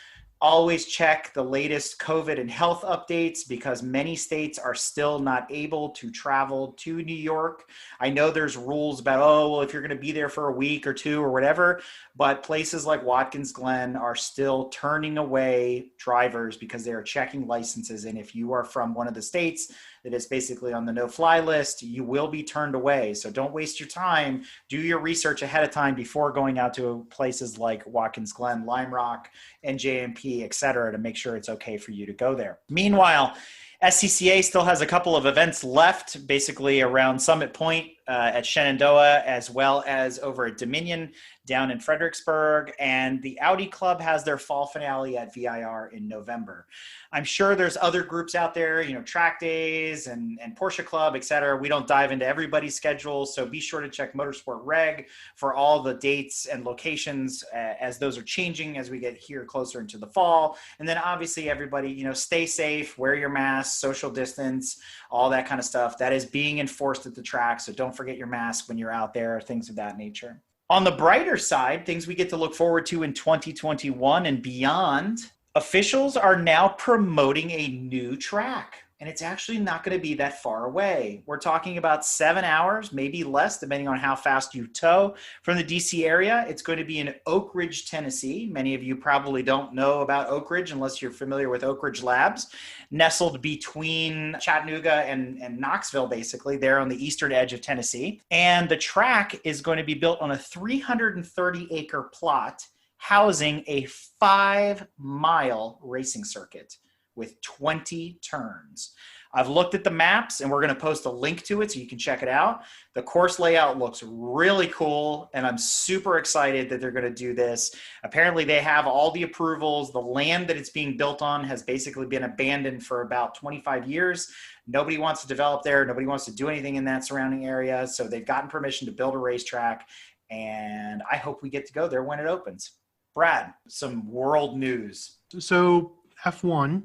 always check the latest COVID and health updates because many states are still not able to travel to New York. I know there's rules about, if you're going to be there for a week or 2 or whatever, but places like Watkins Glen are still turning away drivers because they are checking licenses. And if you are from one of the states that is basically on the no-fly list, you will be turned away. So don't waste your time. Do your research ahead of time before going out to places like Watkins Glen, Lime Rock, NJMP, et cetera, to make sure it's okay for you to go there. Meanwhile, SCCA still has a couple of events left, basically around Summit Point at Shenandoah, as well as over at Dominion down in Fredericksburg. And the Audi Club has their fall finale at VIR in November. I'm sure there's other groups out there, Track Days and Porsche Club, et cetera. We don't dive into everybody's schedule, so be sure to check Motorsport Reg for all the dates and locations as those are changing as we get here closer into the fall. And then obviously everybody, stay safe, wear your mask, social distance, all that kind of stuff. That is being enforced at the track, so don't forget your mask when you're out there, things of that nature. On the brighter side, things we get to look forward to in 2021 and beyond, officials are now promoting a new track. and it's actually not going to be that far away. We're talking about 7 hours, maybe less, depending on how fast you tow from the DC area. It's going to be in Oak Ridge, Tennessee. Many of you probably don't know about Oak Ridge unless you're familiar with Oak Ridge Labs, nestled between Chattanooga and Knoxville, basically, there on the eastern edge of Tennessee. And the track is going to be built on a 330-acre plot housing a 5-mile racing circuit with 20 turns. I've looked at the maps, and we're going to post a link to it so you can check it out. The course layout looks really cool, and I'm super excited that they're going to do this. Apparently, they have all the approvals. The land that it's being built on has basically been abandoned for about 25 years. Nobody wants to develop there. Nobody wants to do anything in that surrounding area. So they've gotten permission to build a racetrack, and I hope we get to go there when it opens. Brad, some world news. So F1,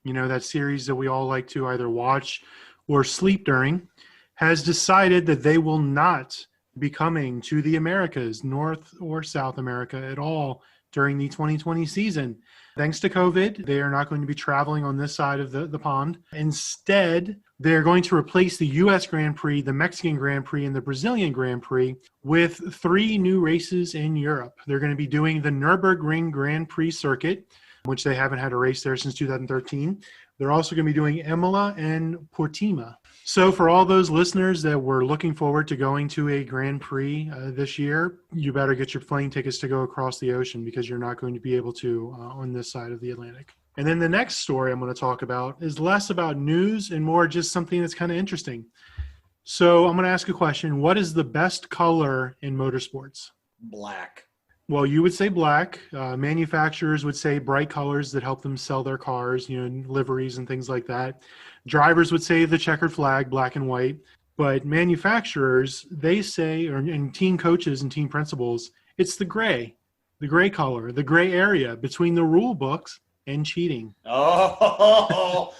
that series that we all like to either watch or sleep during, has decided that they will not be coming to the Americas, North or South America at all during the 2020 season. Thanks to COVID, they are not going to be traveling on this side of the pond. Instead, they're going to replace the U.S. Grand Prix, the Mexican Grand Prix, and the Brazilian Grand Prix with 3 new races in Europe. They're going to be doing the Nürburgring Grand Prix circuit, which they haven't had a race there since 2013. They're also going to be doing Imola and Portimao. So for all those listeners that were looking forward to going to a Grand Prix this year, you better get your plane tickets to go across the ocean because you're not going to be able to on this side of the Atlantic. And then the next story I'm going to talk about is less about news and more just something that's kind of interesting. So I'm going to ask a question. What is the best color in motorsports? Black. Well, you would say black. Manufacturers would say bright colors that help them sell their cars, liveries and things like that. Drivers would say the checkered flag, black and white. But manufacturers, they say, and team coaches and team principals, it's the gray color, the gray area between the rule books and cheating. Oh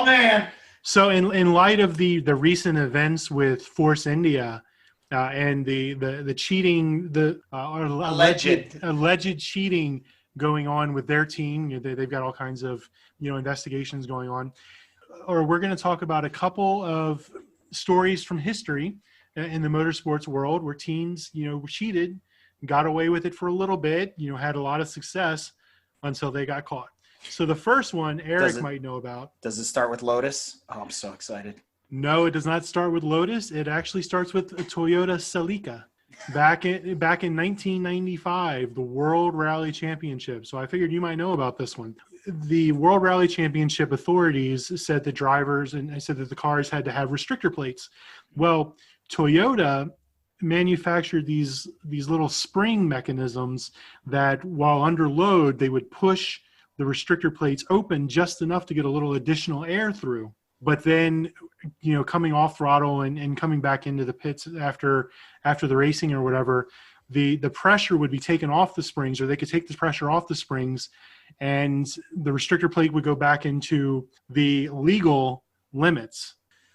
man. So in light of the recent events with Force India, and the cheating, alleged cheating going on with their team, they've got all kinds of investigations going on. Or we're going to talk about a couple of stories from history in the motorsports world where teams cheated, got away with it for a little bit, had a lot of success until they got caught. So the first one Eric might know about. Does it start with Lotus? Oh, I'm so excited. No, it does not start with Lotus. It actually starts with a Toyota Celica back in 1995, the World Rally Championship. So I figured you might know about this one. The World Rally Championship authorities said that drivers and I said that the cars had to have restrictor plates. Well, Toyota manufactured these little spring mechanisms that while under load, they would push the restrictor plates open just enough to get a little additional air through. But then, coming off throttle and coming back into the pits after the racing or whatever, the pressure would be taken off the springs, or they could take the pressure off the springs, and the restrictor plate would go back into the legal limits.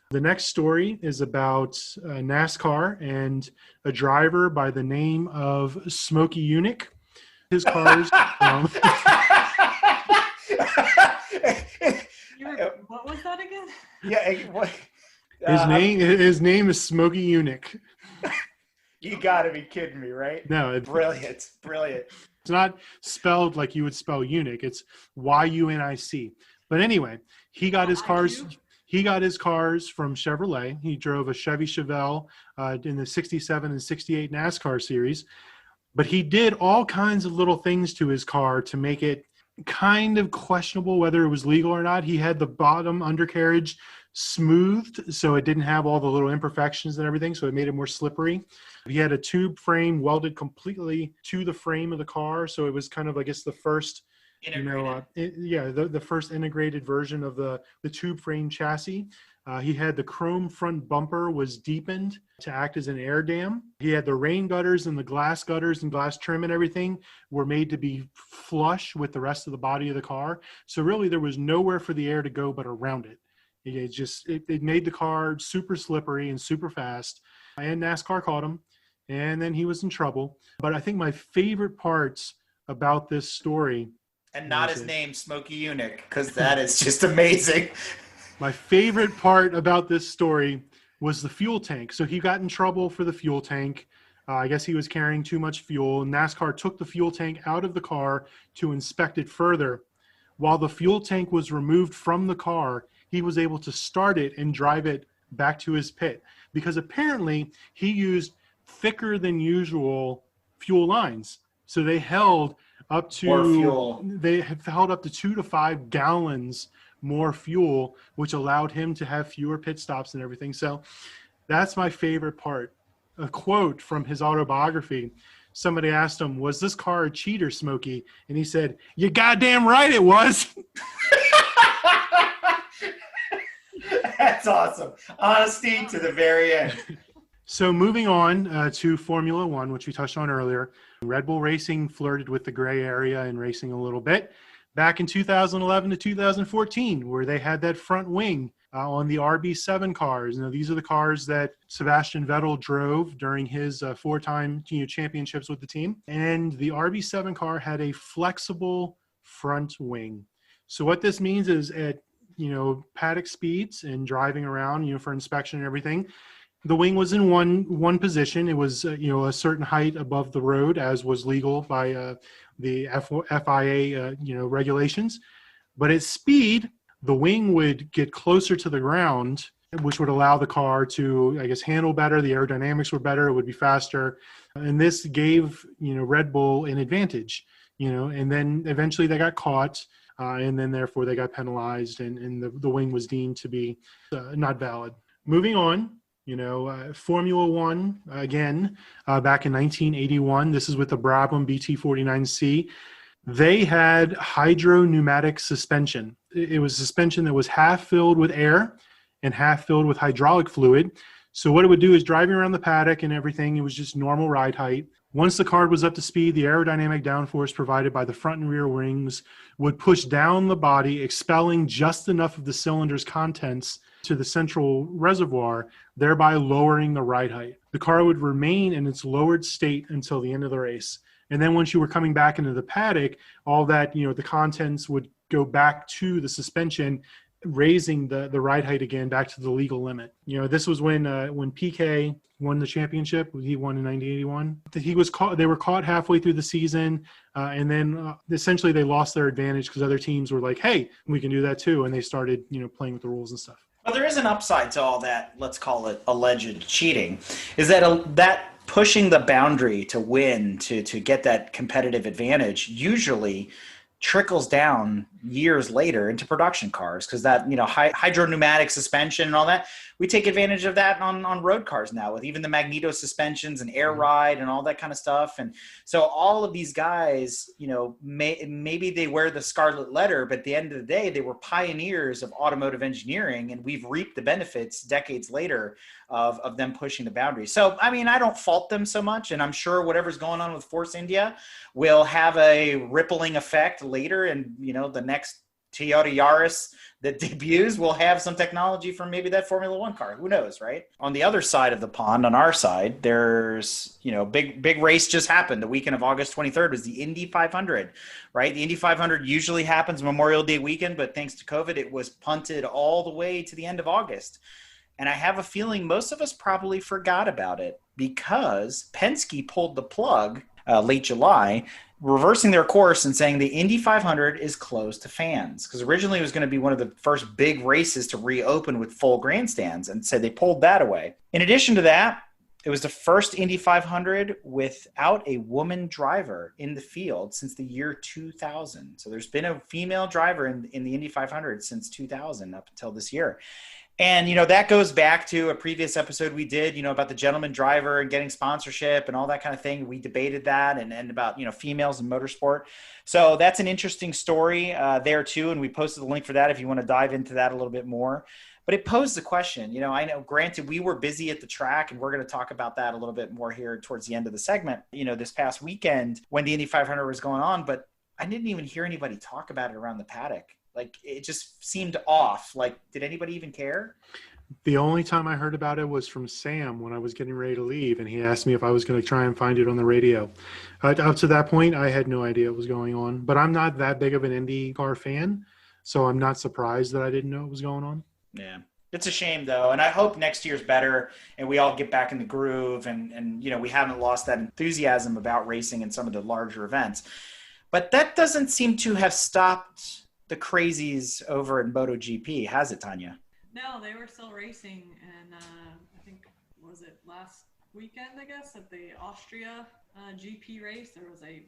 The next story is about NASCAR and a driver by the name of Smokey Yunick. His cars. What was that again? Yeah. His name is Smokey Yunick. You got to be kidding me, right? No, Brilliant. It's not spelled like you would spell eunuch. It's Yunic. But anyway, he got his cars. He got his cars from Chevrolet. He drove a Chevy Chevelle in the 67 and 68 NASCAR series. But he did all kinds of little things to his car to make it kind of questionable whether it was legal or not. He had the bottom undercarriage smoothed so it didn't have all the little imperfections and everything, so it made it more slippery. He had a tube frame welded completely to the frame of the car, so it was kind of, I guess, the first the first integrated version of the tube frame chassis. He had the chrome front bumper was deepened to act as an air dam. He had the rain gutters and the glass gutters and glass trim and everything were made to be flush with the rest of the body of the car. So really there was nowhere for the air to go but around it. It made the car super slippery and super fast. And NASCAR caught him, and then he was in trouble. But I think my favorite parts about this story... And not his name, Smokey Yunick, because that is just amazing. My favorite part about this story was the fuel tank. So he got in trouble for the fuel tank. I guess he was carrying too much fuel. NASCAR took the fuel tank out of the car to inspect it further. While the fuel tank was removed from the car, he was able to start it and drive it back to his pit because apparently he used thicker than usual fuel lines. So they held up to 2 to 5 gallons more fuel, which allowed him to have fewer pit stops and everything. So that's my favorite part. A quote from his autobiography. Somebody asked him, "Was this car a cheater, Smokey?" And he said, "You goddamn right it was." That's awesome. Honesty to the very end. So moving on to Formula One, which we touched on earlier, Red Bull Racing flirted with the gray area in racing a little bit back in 2011 to 2014, where they had that front wing on the RB7 cars. Now, these are the cars that Sebastian Vettel drove during his 4-time championships with the team. And the RB7 car had a flexible front wing. So what this means is at paddock speeds and driving around, for inspection and everything, the wing was in one position. It was a certain height above the road, as was legal by the FIA regulations. But at speed, the wing would get closer to the ground, which would allow the car to, I guess, handle better. The aerodynamics were better. It would be faster. And this gave, Red Bull an advantage, and then eventually they got caught. And then therefore they got penalized and the wing was deemed to be not valid. Moving on, Formula One, again, back in 1981, this is with the Brabham BT49C. They had hydropneumatic suspension. It was suspension that was half filled with air and half filled with hydraulic fluid. So what it would do is driving around the paddock and everything, it was just normal ride height. Once the car was up to speed, the aerodynamic downforce provided by the front and rear wings would push down the body, expelling just enough of the cylinder's contents to the central reservoir, thereby lowering the ride height. The car would remain in its lowered state until the end of the race. And then once you were coming back into the paddock, all that, the contents would go back to the suspension, raising the ride height again back to the legal limit. This was when Piquet won the championship. He won in 1981. They were caught halfway through the season, and then essentially they lost their advantage because other teams were like, "Hey, we can do that too," and they started playing with the rules and stuff. Well, there is an upside to all that. Let's call it alleged cheating. Is that pushing the boundary to win, to get that competitive advantage, usually trickles down years later into production cars, because that hydropneumatic suspension and all that, we take advantage of that on road cars now with even the magneto suspensions and air ride and all that kind of stuff. And so all of these guys, maybe they wear the scarlet letter, but at the end of the day, they were pioneers of automotive engineering, and we've reaped the benefits decades later of them pushing the boundaries. So, I mean, I don't fault them so much, and I'm sure whatever's going on with Force India will have a rippling effect later, and the next Toyota Yaris that debuts will have some technology from maybe that Formula One car. Who knows, right? On the other side of the pond, on our side, there's, big race just happened. The weekend of August 23rd was the Indy 500, right? The Indy 500 usually happens Memorial Day weekend, but thanks to COVID, it was punted all the way to the end of August. And I have a feeling most of us probably forgot about it because Penske pulled the plug late July, reversing their course and saying the Indy 500 is closed to fans, because originally it was going to be one of the first big races to reopen with full grandstands, and so they pulled that away. In addition to that, it was the first Indy 500 without a woman driver in the field since the year 2000. So there's been a female driver in the Indy 500 since 2000 up until this year. And, that goes back to a previous episode we did, about the gentleman driver and getting sponsorship and all that kind of thing. We debated that and about, females in motorsport. So that's an interesting story there too. And we posted the link for that if you want to dive into that a little bit more. But it posed the question, I know, granted, we were busy at the track, and we're going to talk about that a little bit more here towards the end of the segment, this past weekend when the Indy 500 was going on, but I didn't even hear anybody talk about it around the paddock. Like, it just seemed off. Like, did anybody even care? The only time I heard about it was from Sam when I was getting ready to leave, and he asked me if I was going to try and find it on the radio. Up to that point, I had no idea what was going on. But I'm not that big of an IndyCar fan, so I'm not surprised that I didn't know what was going on. Yeah. It's a shame though. And I hope next year's better and we all get back in the groove and we haven't lost that enthusiasm about racing in some of the larger events. But that doesn't seem to have stopped the crazies over in MotoGP, has it, Tanya? No, they were still racing, and I think, was it last weekend, I guess, at the Austria GP race, there was a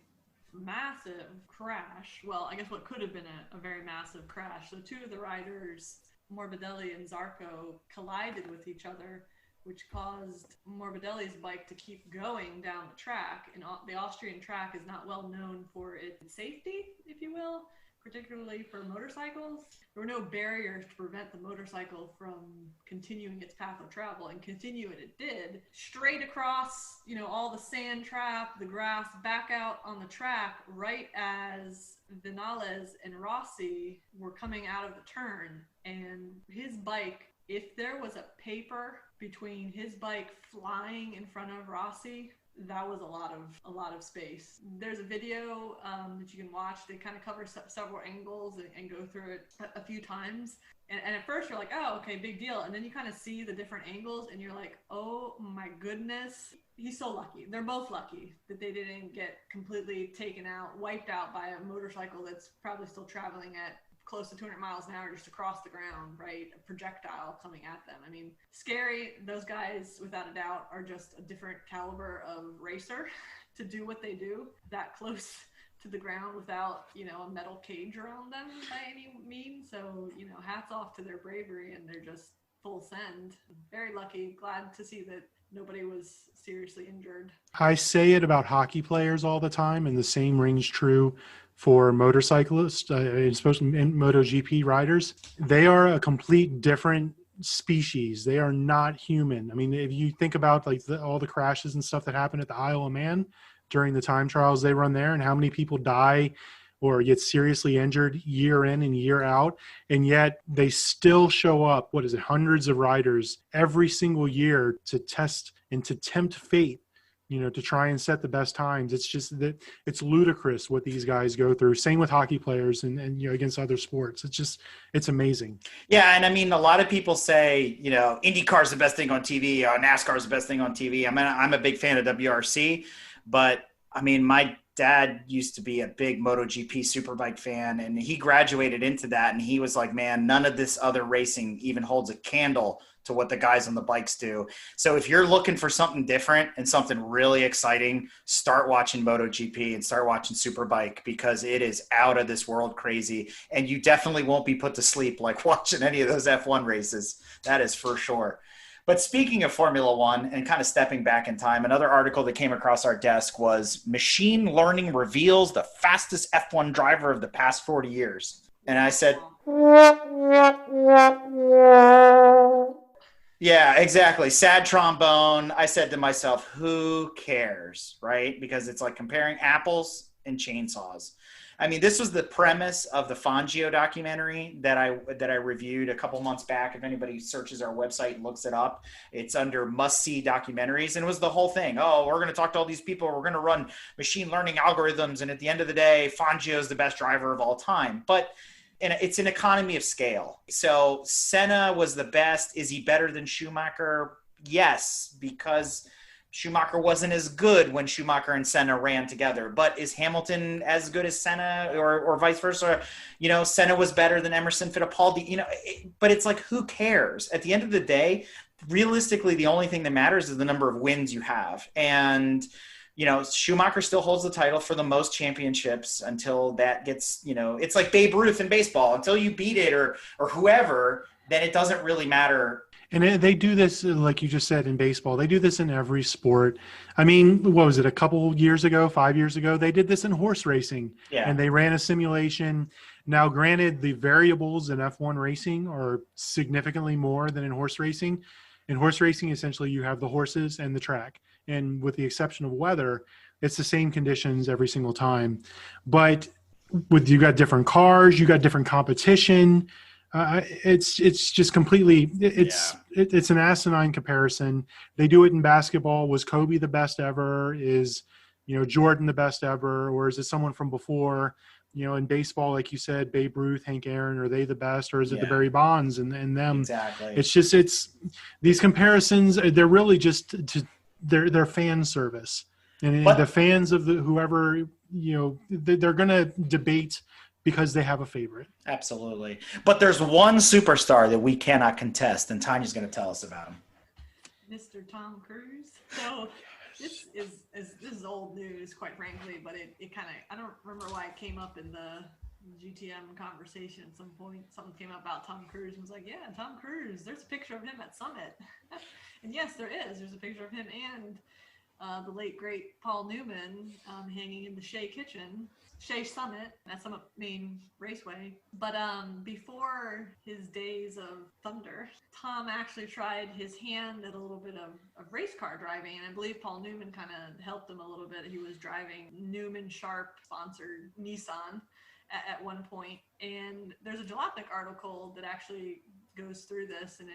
massive crash. Well, I guess what could have been a very massive crash. So two of the riders, Morbidelli and Zarco, collided with each other, which caused Morbidelli's bike to keep going down the track. And the Austrian track is not well known for its safety, if you will, particularly for motorcycles. There were no barriers to prevent the motorcycle from continuing its path of travel, and continue it did, straight across, all the sand trap, the grass, back out on the track, right as Vinales and Rossi were coming out of the turn. And his bike, if there was a paper between his bike flying in front of Rossi, that was a lot of space. There's a video that you can watch. They kind of cover several angles and go through it a few times. And at first you're like, oh, okay, big deal. And then you kind of see the different angles and you're like, oh my goodness, he's so lucky. They're both lucky that they didn't get completely taken out, wiped out by a motorcycle that's probably still traveling at close to 200 miles an hour just across the ground, right? A projectile coming at them. I mean, scary. Those guys, without a doubt, are just a different caliber of racer to do what they do that close to the ground without, a metal cage around them by any means. So, hats off to their bravery, and they're just full send. Very lucky. Glad to see that nobody was seriously injured. I say it about hockey players all the time, and the same rings true for motorcyclists, especially MotoGP riders. They are a complete different species. They are not human. I mean, if you think about all the crashes and stuff that happened at the Isle of Man during the time trials they run there, and how many people die or get seriously injured year in and year out, and yet they still show up, hundreds of riders every single year to test and to tempt fate, to try and set the best times. It's just that it's ludicrous what these guys go through. Same with hockey players and against other sports. It's amazing. Yeah. And I mean, a lot of people say, IndyCar is the best thing on TV, NASCAR is the best thing on TV. I'm a big fan of WRC, but I mean, my dad used to be a big MotoGP Superbike fan, and he graduated into that. And he was like, man, none of this other racing even holds a candle to what the guys on the bikes do. So if you're looking for something different and something really exciting, start watching MotoGP and start watching Superbike, because it is out of this world crazy. And you definitely won't be put to sleep like watching any of those F1 races. That is for sure. But speaking of Formula One and kind of stepping back in time, another article that came across our desk was Machine Learning Reveals the Fastest F1 Driver of the Past 40 Years. And I said, yeah, exactly. Sad trombone. I said to myself, who cares, right? Because it's like comparing apples and chainsaws. I mean, this was the premise of the Fangio documentary that I reviewed a couple months back. If anybody searches our website and looks it up, it's under must-see documentaries. And it was the whole thing. Oh, we're going to talk to all these people. We're going to run machine learning algorithms. And at the end of the day, Fangio is the best driver of all time. But it's an economy of scale. So Senna was the best. Is he better than Schumacher? Yes, because Schumacher wasn't as good when Schumacher and Senna ran together. But is Hamilton as good as Senna, or vice versa? Senna was better than Emerson Fittipaldi. But it's like, who cares? At the end of the day, realistically, the only thing that matters is the number of wins you have. And Schumacher still holds the title for the most championships until that gets, it's like Babe Ruth in baseball. Until you beat it or whoever, then it doesn't really matter. And they do this, like you just said, in baseball. They do this in every sport. I mean, what was it, a couple years ago, 5 years ago? They did this in horse racing. Yeah. And they ran a simulation. Now, granted, the variables in F1 racing are significantly more than in horse racing. In horse racing, essentially, you have the horses and the track. And with the exception of weather, it's the same conditions every single time. But you got different cars, you got different competition. It's just completely it's an asinine comparison. They do it in basketball. Was Kobe the best ever? Is Jordan the best ever, or is it someone from before? in baseball, like you said, Babe Ruth, Hank Aaron, are they the best, or is it the Yeah. Barry Bonds and them? Exactly. It's these comparisons. They're really just they're fan service, and But- the fans of whoever they're going to debate because they have a favorite. Absolutely. But there's one superstar that we cannot contest, and Tanya's going to tell us about him. Mr. Tom Cruise. So this is old news, quite frankly, but it kind of, I don't remember why it came up in the GTM conversation at some point. Something came up about Tom Cruise and was like, yeah, Tom Cruise, there's a picture of him at Summit. And yes, there is. There's a picture of him and the late, great Paul Newman hanging in the Shea Kitchen. Shea Summit, at Summit Main Raceway. But before his days of thunder, Tom actually tried his hand at a little bit of race car driving. And I believe Paul Newman kind of helped him a little bit. He was driving Newman Sharp sponsored Nissan at one point. And there's a Jalopnik article that actually goes through this. And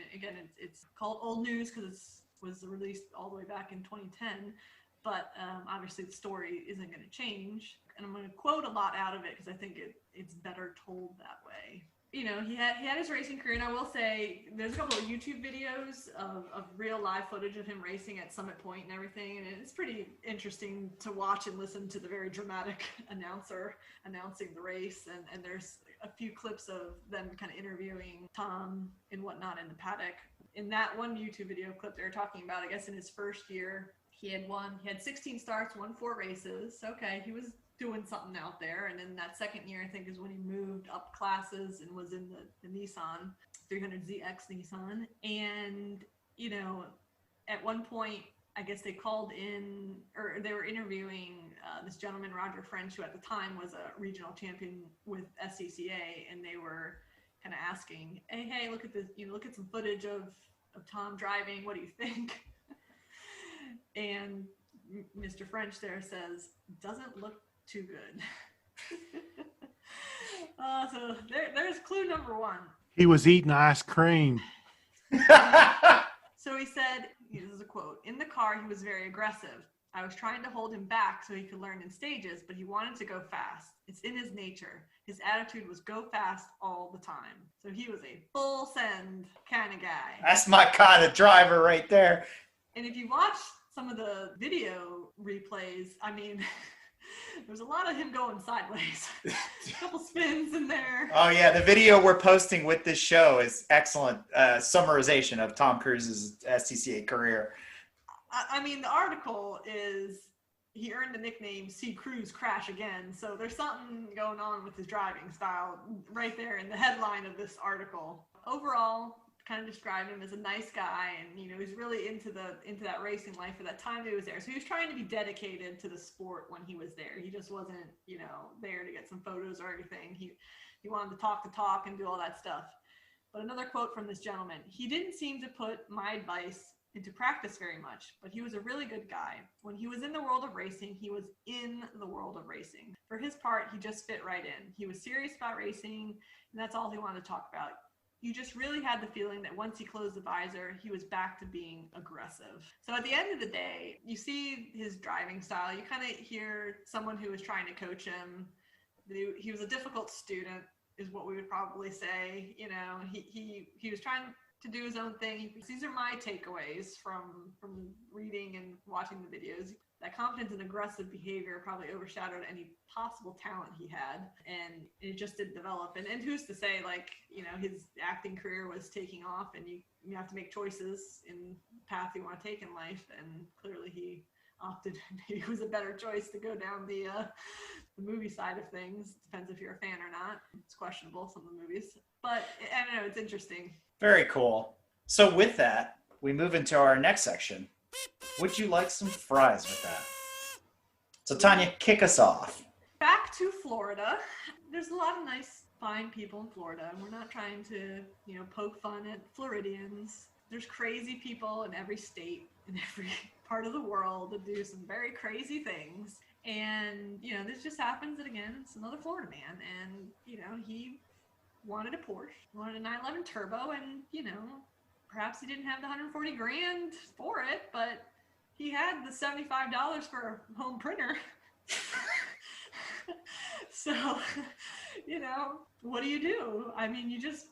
it's called Old News because it was released all the way back in 2010. But obviously the story isn't going to change. And I'm going to quote a lot out of it because I think it's better told that way. He had his racing career, and I will say there's a couple of YouTube videos of real live footage of him racing at Summit Point and everything, and it's pretty interesting to watch and listen to the very dramatic announcer announcing the race. And there's a few clips of them kind of interviewing Tom and whatnot in the paddock. In that one YouTube video clip they were talking about, I guess in his first year, he had 16 starts, won 4 races. Okay, he was doing something out there. And then that second year, I think, is when he moved up classes and was in the Nissan 300ZX Nissan. And, at one point, I guess they called in, or they were interviewing this gentleman, Roger French, who at the time was a regional champion with SCCA. And they were kind of asking, hey, look at this, look at some footage of Tom driving. What do you think? And Mr. French there says, doesn't look too good. So there's clue number 1. He was eating ice cream. So he said, this is a quote, in the car, he was very aggressive. I was trying to hold him back so he could learn in stages, but he wanted to go fast. It's in his nature. His attitude was go fast all the time. So he was a full send kind of guy. That's my kind of driver right there. And if you watch some of the video replays, I mean, there's a lot of him going sideways. A couple spins in there. Oh, yeah. The video we're posting with this show is excellent summarization of Tom Cruise's SCCA career. I mean, the article is he earned the nickname "See Cruise Crash Again." So there's something going on with his driving style right there in the headline of this article. Overall, kind of described him as a nice guy, and he's really into that racing life for that time that he was there. So he was trying to be dedicated to the sport when he was there. He just wasn't there to get some photos or anything. He wanted to talk and do all that stuff. But another quote from this gentleman: he didn't seem to put my advice into practice very much, but he was a really good guy. When he was in the world of racing, he was in the world of racing. For his part, he just fit right in. He was serious about racing, and that's all he wanted to talk about. You just really had the feeling that once he closed the visor, he was back to being aggressive. So at the end of the day, you see his driving style. You kind of hear someone who was trying to coach him. He was a difficult student, is what we would probably say. He was trying to do his own thing. These are my takeaways from reading and watching the videos. That confidence and aggressive behavior probably overshadowed any possible talent he had, and it just didn't develop. And who's to say, his acting career was taking off, and you have to make choices in the path you want to take in life, and clearly he opted, maybe it was a better choice to go down the movie side of things. Depends if you're a fan or not. It's questionable, some of the movies, but I don't know, it's interesting. Very cool. So with that, we move into our next section. Would you like some fries with that? So Tanya, kick us off. Back to Florida. There's a lot of nice, fine people in Florida. We're not trying to, poke fun at Floridians. There's crazy people in every state, in every part of the world that do some very crazy things. And, this just happens that, again, it's another Florida man. And, he wanted a Porsche, wanted a 911 Turbo, and, perhaps he didn't have the $140,000 for it, but he had the $75 for a home printer. So, what do? I mean, you just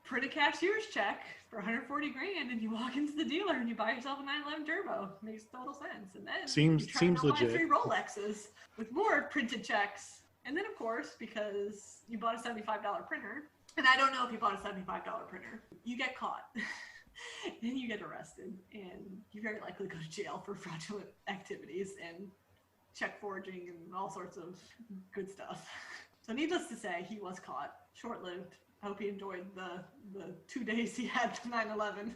print a cashier's check for 140 grand and you walk into the dealer and you buy yourself a 911 Turbo. Makes total sense. And then Seems you try to legit. buy 3 Rolexes with more printed checks. And then, of course, because you bought a $75 printer, and I don't know if you bought a $75 printer, you get caught. Then you get arrested, and you very likely go to jail for fraudulent activities and check forging and all sorts of good stuff. So needless to say, he was caught. Short-lived. I hope he enjoyed the 2 days he had to 9/11.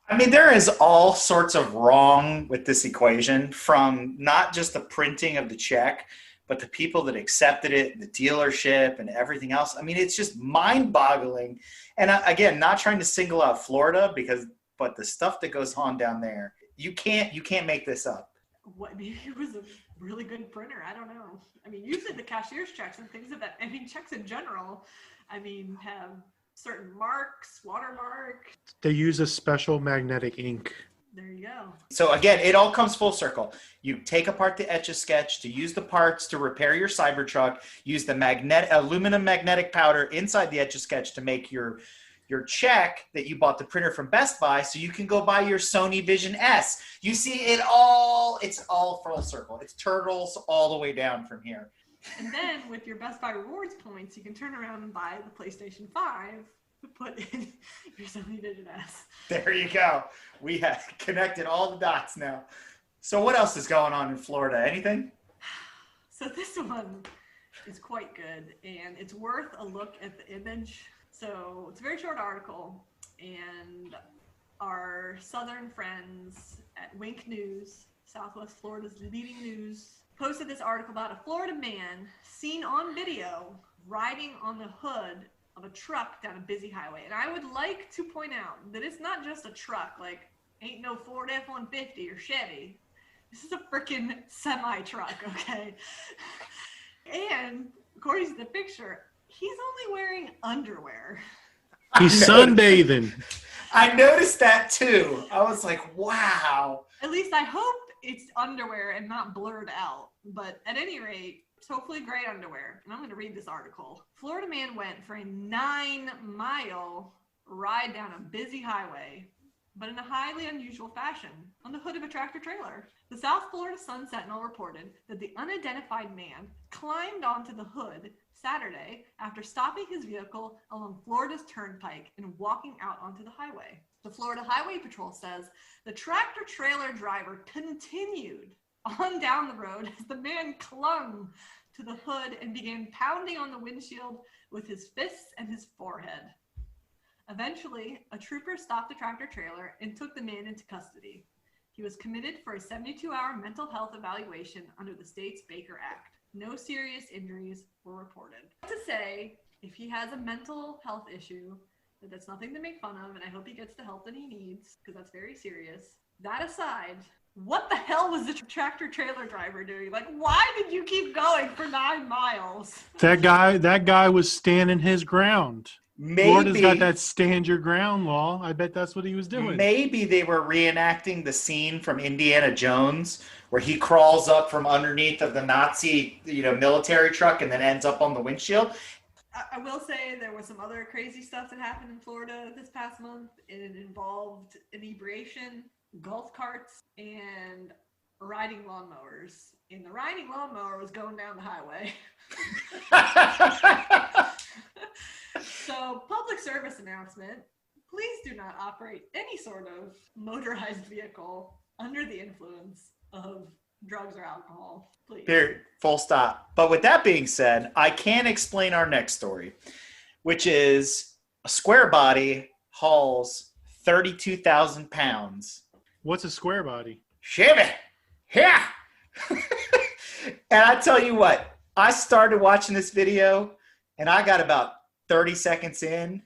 I mean, there is all sorts of wrong with this equation, from not just the printing of the check, but the people that accepted it, the dealership, and everything else. I mean, it's just mind-boggling. And again, not trying to single out Florida, but the stuff that goes on down there, you can't make this up. What, maybe it was a really good printer. I don't know. I mean, usually the cashier's checks and things of that. I mean, checks in general, have certain marks, watermark. They use a special magnetic ink. There you go. So again, it all comes full circle. You take apart the Etch-a-Sketch to use the parts to repair your Cybertruck, use the aluminum magnetic powder inside the Etch-a-Sketch to make your check that you bought the printer from Best Buy so you can go buy your Sony Vision S. You see it's all full circle. It's turtles all the way down from here. And then with your Best Buy rewards points, you can turn around and buy the PlayStation 5 to put in your Sony Vision S. There you go. We have connected all the dots now. So what else is going on in Florida? Anything? So this one is quite good, and it's worth a look at the image. So it's a very short article, and our southern friends at Wink News, Southwest Florida's leading news, posted this article about a Florida man seen on video riding on the hood of a truck down a busy highway. And I would like to point out that it's not just a truck, like ain't no Ford F-150 or Chevy. This is a freaking semi-truck, okay? And according to the picture, he's only wearing underwear. He's sunbathing. I noticed that too. I was like, wow. At least I hope it's underwear and not blurred out. But at any rate, it's hopefully gray underwear. And I'm going to read this article. Florida man went for a 9-mile ride down a busy highway, but in a highly unusual fashion, on the hood of a tractor trailer. The South Florida Sun Sentinel reported that the unidentified man climbed onto the hood Saturday after stopping his vehicle along Florida's Turnpike and walking out onto the highway. The Florida Highway Patrol says the tractor trailer driver continued on down the road as the man clung to the hood and began pounding on the windshield with his fists and his forehead. Eventually, a trooper stopped the tractor trailer and took the man into custody. He was committed for a 72-hour mental health evaluation under the state's Baker Act. No serious injuries were reported. To say, if he has a mental health issue, that's nothing to make fun of, and I hope he gets the help that he needs, because that's very serious. That aside, what the hell was the tractor trailer driver doing? Like, why did you keep going for 9 miles? That guy was standing his ground. Florida's got that stand your ground law. I bet that's what he was doing. Maybe they were reenacting the scene from Indiana Jones where he crawls up from underneath of the Nazi, military truck and then ends up on the windshield. I will say there was some other crazy stuff that happened in Florida this past month. It involved inebriation, golf carts, and riding lawnmowers. And the riding lawnmower was going down the highway. So, public service announcement. Please do not operate any sort of motorized vehicle under the influence of drugs or alcohol. Please. Period. Full stop. But with that being said, I can explain our next story, which is a square body hauls 32,000 pounds. What's a square body? Chevy. Yeah. And I tell you what, I started watching this video and I got about 30 seconds in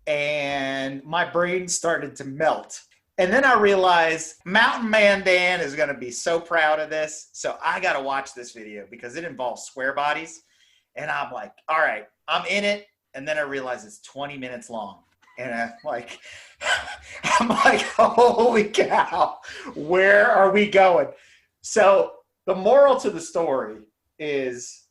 and my brain started to melt. And then I realized Mountain Man Dan is going to be so proud of this. So I got to watch this video because it involves square bodies. And I'm like, all right, I'm in it. And then I realize it's 20 minutes long. And I'm like, holy cow, where are we going? So the moral to the story is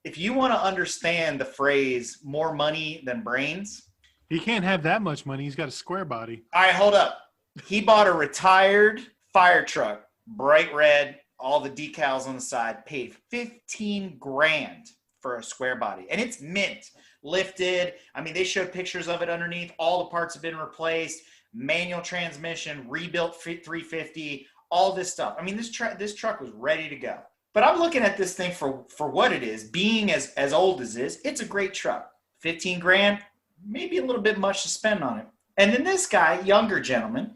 if you want to understand the phrase more money than brains, He can't have that much money. He's got a square body. all right, hold up. He bought a retired fire truck, bright red, all the decals on the side, paid 15 grand for a square body. And it's mint, lifted. I mean, they showed pictures of it underneath. All the parts have been replaced, manual transmission, rebuilt 350, all this stuff. I mean, this truck was ready to go. But I'm looking at this thing for what it is. Being as old as this, it's a great truck. 15 grand, maybe a little bit much to spend on it. And then this guy, younger gentleman,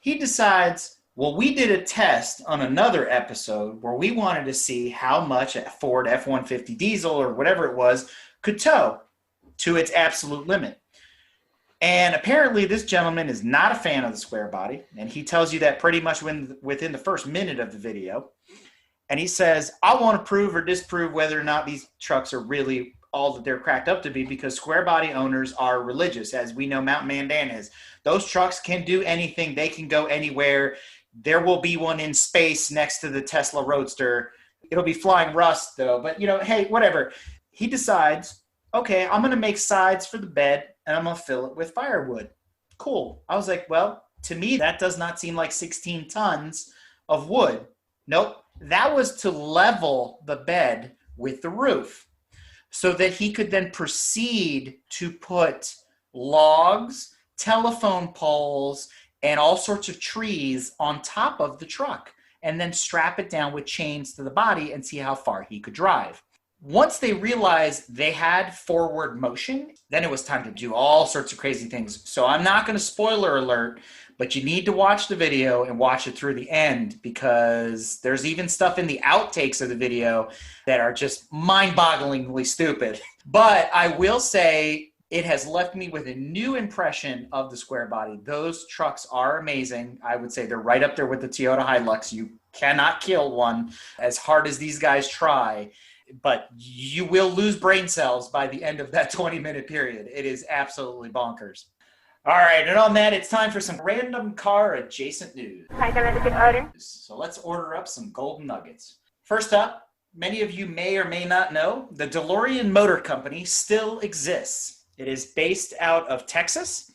he decides, well, we did a test on another episode where we wanted to see how much a Ford F-150 diesel or whatever it was could tow to its absolute limit. And apparently this gentleman is not a fan of the square body. And he tells you that pretty much within the first minute of the video. And he says, I want to prove or disprove whether or not these trucks are really all that they're cracked up to be, because square body owners are religious, as we know Mountain Mandan is. Those trucks can do anything. They can go anywhere. There will be one in space next to the Tesla Roadster. It'll be flying rust, though. But, hey, whatever. He decides, okay, I'm going to make sides for the bed, and I'm going to fill it with firewood. Cool. I was like, well, to me, that does not seem like 16 tons of wood. Nope. That was to level the bed with the roof so that he could then proceed to put logs, telephone poles, and all sorts of trees on top of the truck, and then strap it down with chains to the body and see how far he could drive. Once they realized they had forward motion, then it was time to do all sorts of crazy things. So I'm not going to spoiler alert, but you need to watch the video and watch it through the end, because there's even stuff in the outtakes of the video that are just mind-bogglingly stupid. But I will say it has left me with a new impression of the square body. Those trucks are amazing. I would say they're right up there with the Toyota Hilux. You cannot kill one as hard as these guys try, but you will lose brain cells by the end of that 20-minute period. It is absolutely bonkers. All right, and on that, it's time for some random car adjacent news. Hi, can I get an order? So let's order up some golden nuggets. First up, many of you may or may not know, the DeLorean Motor Company still exists. It is based out of Texas,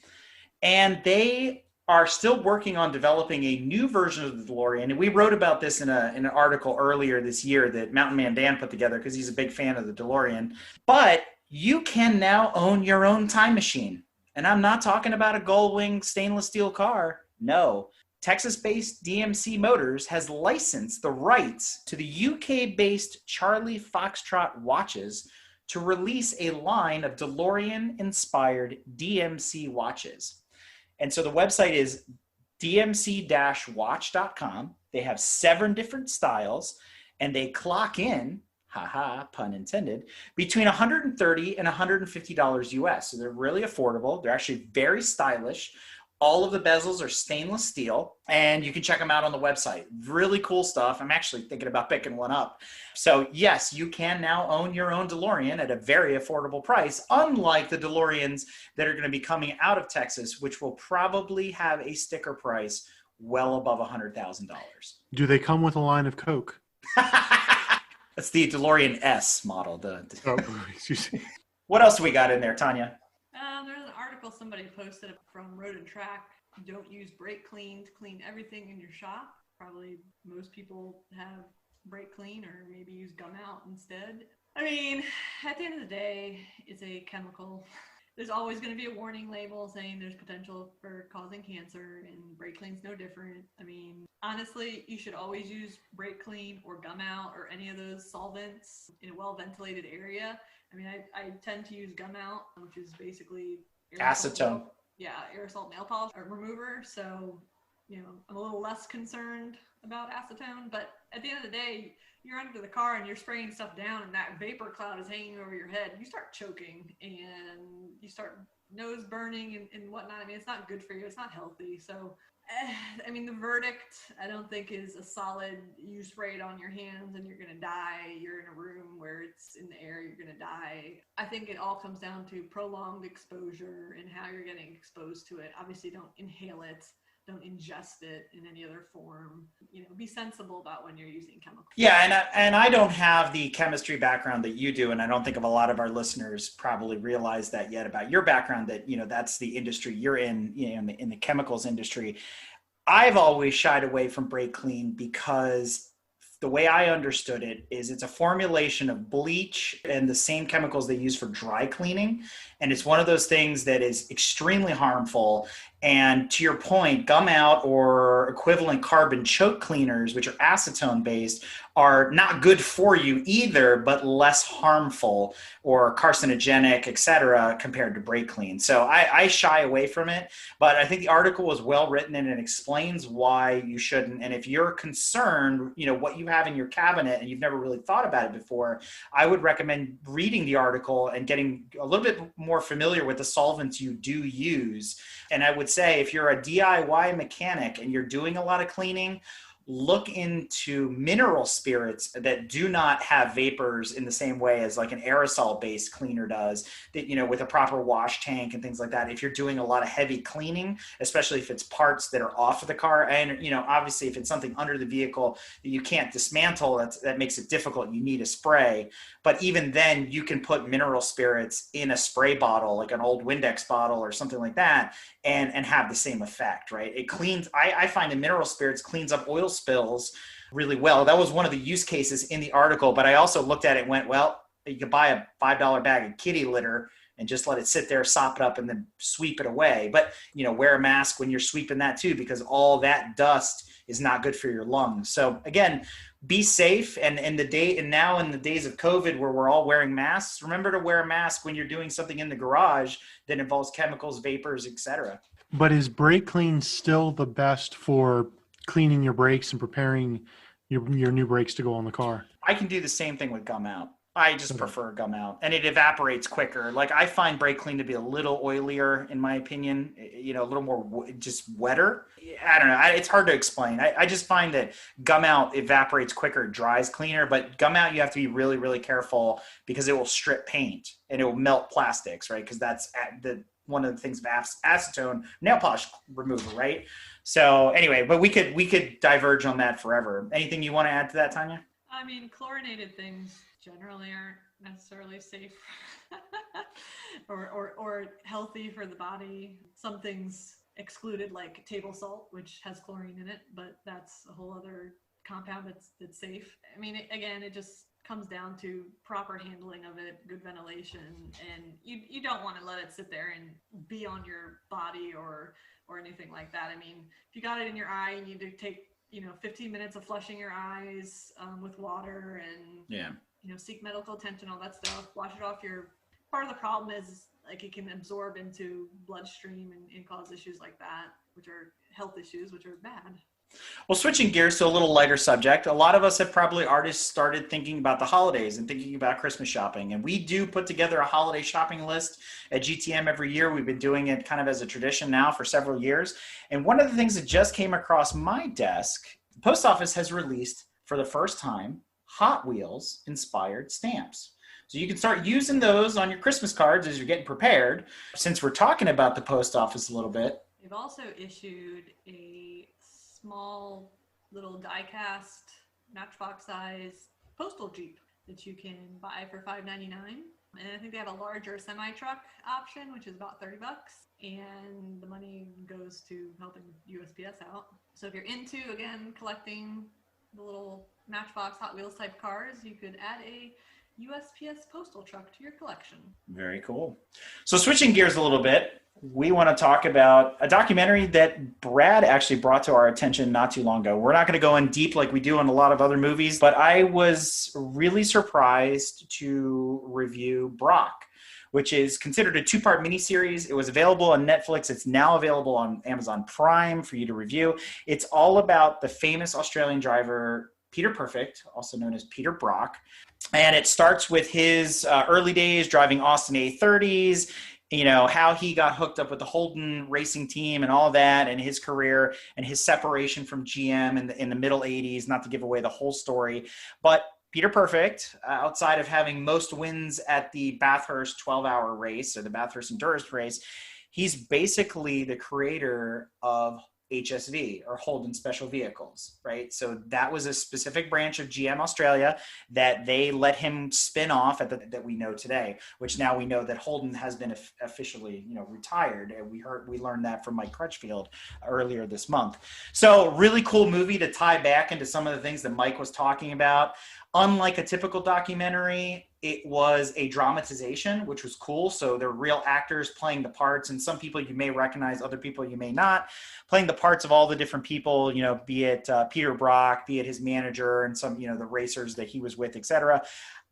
and they are still working on developing a new version of the DeLorean. And we wrote about this in an article earlier this year that Mountain Man Dan put together because he's a big fan of the DeLorean. But you can now own your own time machine. And I'm not talking about a gull-wing stainless steel car. No. Texas-based DMC Motors has licensed the rights to the UK-based Charlie Foxtrot watches to release a line of DeLorean-inspired DMC watches. And so the website is dmc-watch.com. They have 7 different styles, and they clock in, haha, pun intended, between $130 and $150 US. So they're really affordable. They're actually very stylish. All of the bezels are stainless steel, and you can check them out on the website. Really cool stuff. I'm actually thinking about picking one up. So yes, you can now own your own DeLorean at a very affordable price, unlike the DeLoreans that are going to be coming out of Texas, which will probably have a sticker price well above $100,000. Do they come with a line of Coke? That's the DeLorean S model. Oh, excuse me. What else do we got in there, Tanya? There's an article somebody posted from Road and Track. Don't use brake clean to clean everything in your shop. Probably most people have brake clean, or maybe use gum out instead. I mean, at the end of the day, it's a chemical. There's always going to be a warning label saying there's potential for causing cancer, and brake clean's no different. I mean, honestly, you should always use brake clean or gum out or any of those solvents in a well-ventilated area. I mean, I tend to use gum out, which is basically acetone. Aerosol nail polish or remover. So, I'm a little less concerned about acetone. But at the end of the day, you're under the car and you're spraying stuff down, and that vapor cloud is hanging over your head. You start choking and you start nose burning and whatnot. I mean, it's not good for you. It's not healthy. So, I mean, the verdict, I don't think, is a solid, you spray it on your hands and you're going to die. You're in a room where it's in the air, you're going to die. I think it all comes down to prolonged exposure and how you're getting exposed to it. Obviously, don't inhale it. don't ingest it in any other form. Be sensible about when you're using chemicals. Yeah, and I don't have the chemistry background that you do, and I don't think of a lot of our listeners probably realize that yet about your background, that that's the industry you're in, in the chemicals industry. I've always shied away from Brake Clean because the way I understood it is it's a formulation of bleach and the same chemicals they use for dry cleaning. And it's one of those things that is extremely harmful. And to your point, gum out or equivalent carbon choke cleaners, which are acetone based, are not good for you either, but less harmful or carcinogenic, et cetera, compared to Brake Clean. So I shy away from it, but I think the article was well written and it explains why you shouldn't. And if you're concerned, what you have in your cabinet and you've never really thought about it before, I would recommend reading the article and getting a little bit more familiar with the solvents you do use. And I would say if you're a DIY mechanic and you're doing a lot of cleaning, look into mineral spirits that do not have vapors in the same way as like an aerosol based cleaner does, that, with a proper wash tank and things like that. If you're doing a lot of heavy cleaning, especially if it's parts that are off of the car, and, obviously if it's something under the vehicle that you can't dismantle, that makes it difficult. You need a spray. But even then you can put mineral spirits in a spray bottle, like an old Windex bottle or something like that, and have the same effect, right? It cleans, I find in mineral spirits cleans up oil spills really well. That was one of the use cases in the article, but I also looked at it and went, well, you could buy a $5 bag of kitty litter and just let it sit there, sop it up, and then sweep it away. But, wear a mask when you're sweeping that too, because all that dust is not good for your lungs. So again, be safe. And now in the days of COVID where we're all wearing masks, remember to wear a mask when you're doing something in the garage that involves chemicals, vapors, et cetera. But is Brake Clean still the best for cleaning your brakes and preparing your new brakes to go on the car? I can do the same thing with gum out. I just prefer gum out, and it evaporates quicker. Like I find Brake Clean to be a little oilier, in my opinion, a little more just wetter. I don't know. It's hard to explain. I just find that gum out evaporates quicker, dries cleaner, but gum out, you have to be really, really careful because it will strip paint and it will melt plastics, right? Because that's one of the things of acetone nail polish remover, right? So anyway, but we could diverge on that forever. Anything you want to add to that, Tanya? I mean, chlorinated things generally aren't necessarily safe or healthy for the body. Some things excluded, like table salt, which has chlorine in it, but that's a whole other compound that's safe. I mean, it just comes down to proper handling of it, good ventilation, and you don't want to let it sit there and be on your body or anything like that. I mean, if you got it in your eye, you need to take 15 minutes of flushing your eyes with water and seek medical attention, all that stuff. Wash it off part of the problem is like it can absorb into bloodstream and cause issues like that, which are health issues, which are bad. Well, switching gears to a little lighter subject, a lot of us have probably already started thinking about the holidays and thinking about Christmas shopping. And we do put together a holiday shopping list at GTM every year. We've been doing it kind of as a tradition now for several years. And one of the things that just came across my desk, the post office has released for the first time Hot Wheels inspired stamps. So you can start using those on your Christmas cards as you're getting prepared. Since we're talking about the post office a little bit. They've also issued a small little die-cast Matchbox size postal Jeep that you can buy for $5.99. And I think they have a larger semi-truck option, which is about $30. And the money goes to helping USPS out. So if you're into, again, collecting the little Matchbox Hot Wheels type cars, you could add a USPS postal truck to your collection. Very cool. So switching gears a little bit, we want to talk about a documentary that Brad actually brought to our attention not too long ago. We're not going to go in deep like we do on a lot of other movies, but I was really surprised to review Brock, which is considered a 2-part miniseries. It was available on Netflix. It's now available on Amazon Prime for you to review. It's all about the famous Australian driver, Peter Perfect, also known as Peter Brock. And it starts with his early days driving Austin A30s, how he got hooked up with the Holden racing team and all that, and his career and his separation from GM in the middle 80s, not to give away the whole story. But Peter Perfect, outside of having most wins at the Bathurst 12-hour race or the Bathurst Endurance race, he's basically the creator of HSV, or Holden Special Vehicles, right? So that was a specific branch of GM Australia that they let him spin off that we know today, which now we know that Holden has been officially, retired. And we learned that from Mike Crutchfield earlier this month. So really cool movie to tie back into some of the things that Mike was talking about. Unlike a typical documentary, it was a dramatization, which was cool. So there are real actors playing the parts, and some people you may recognize, other people you may not, playing the parts of all the different people, be it Peter Brock, be it his manager, and some, the racers that he was with, etc.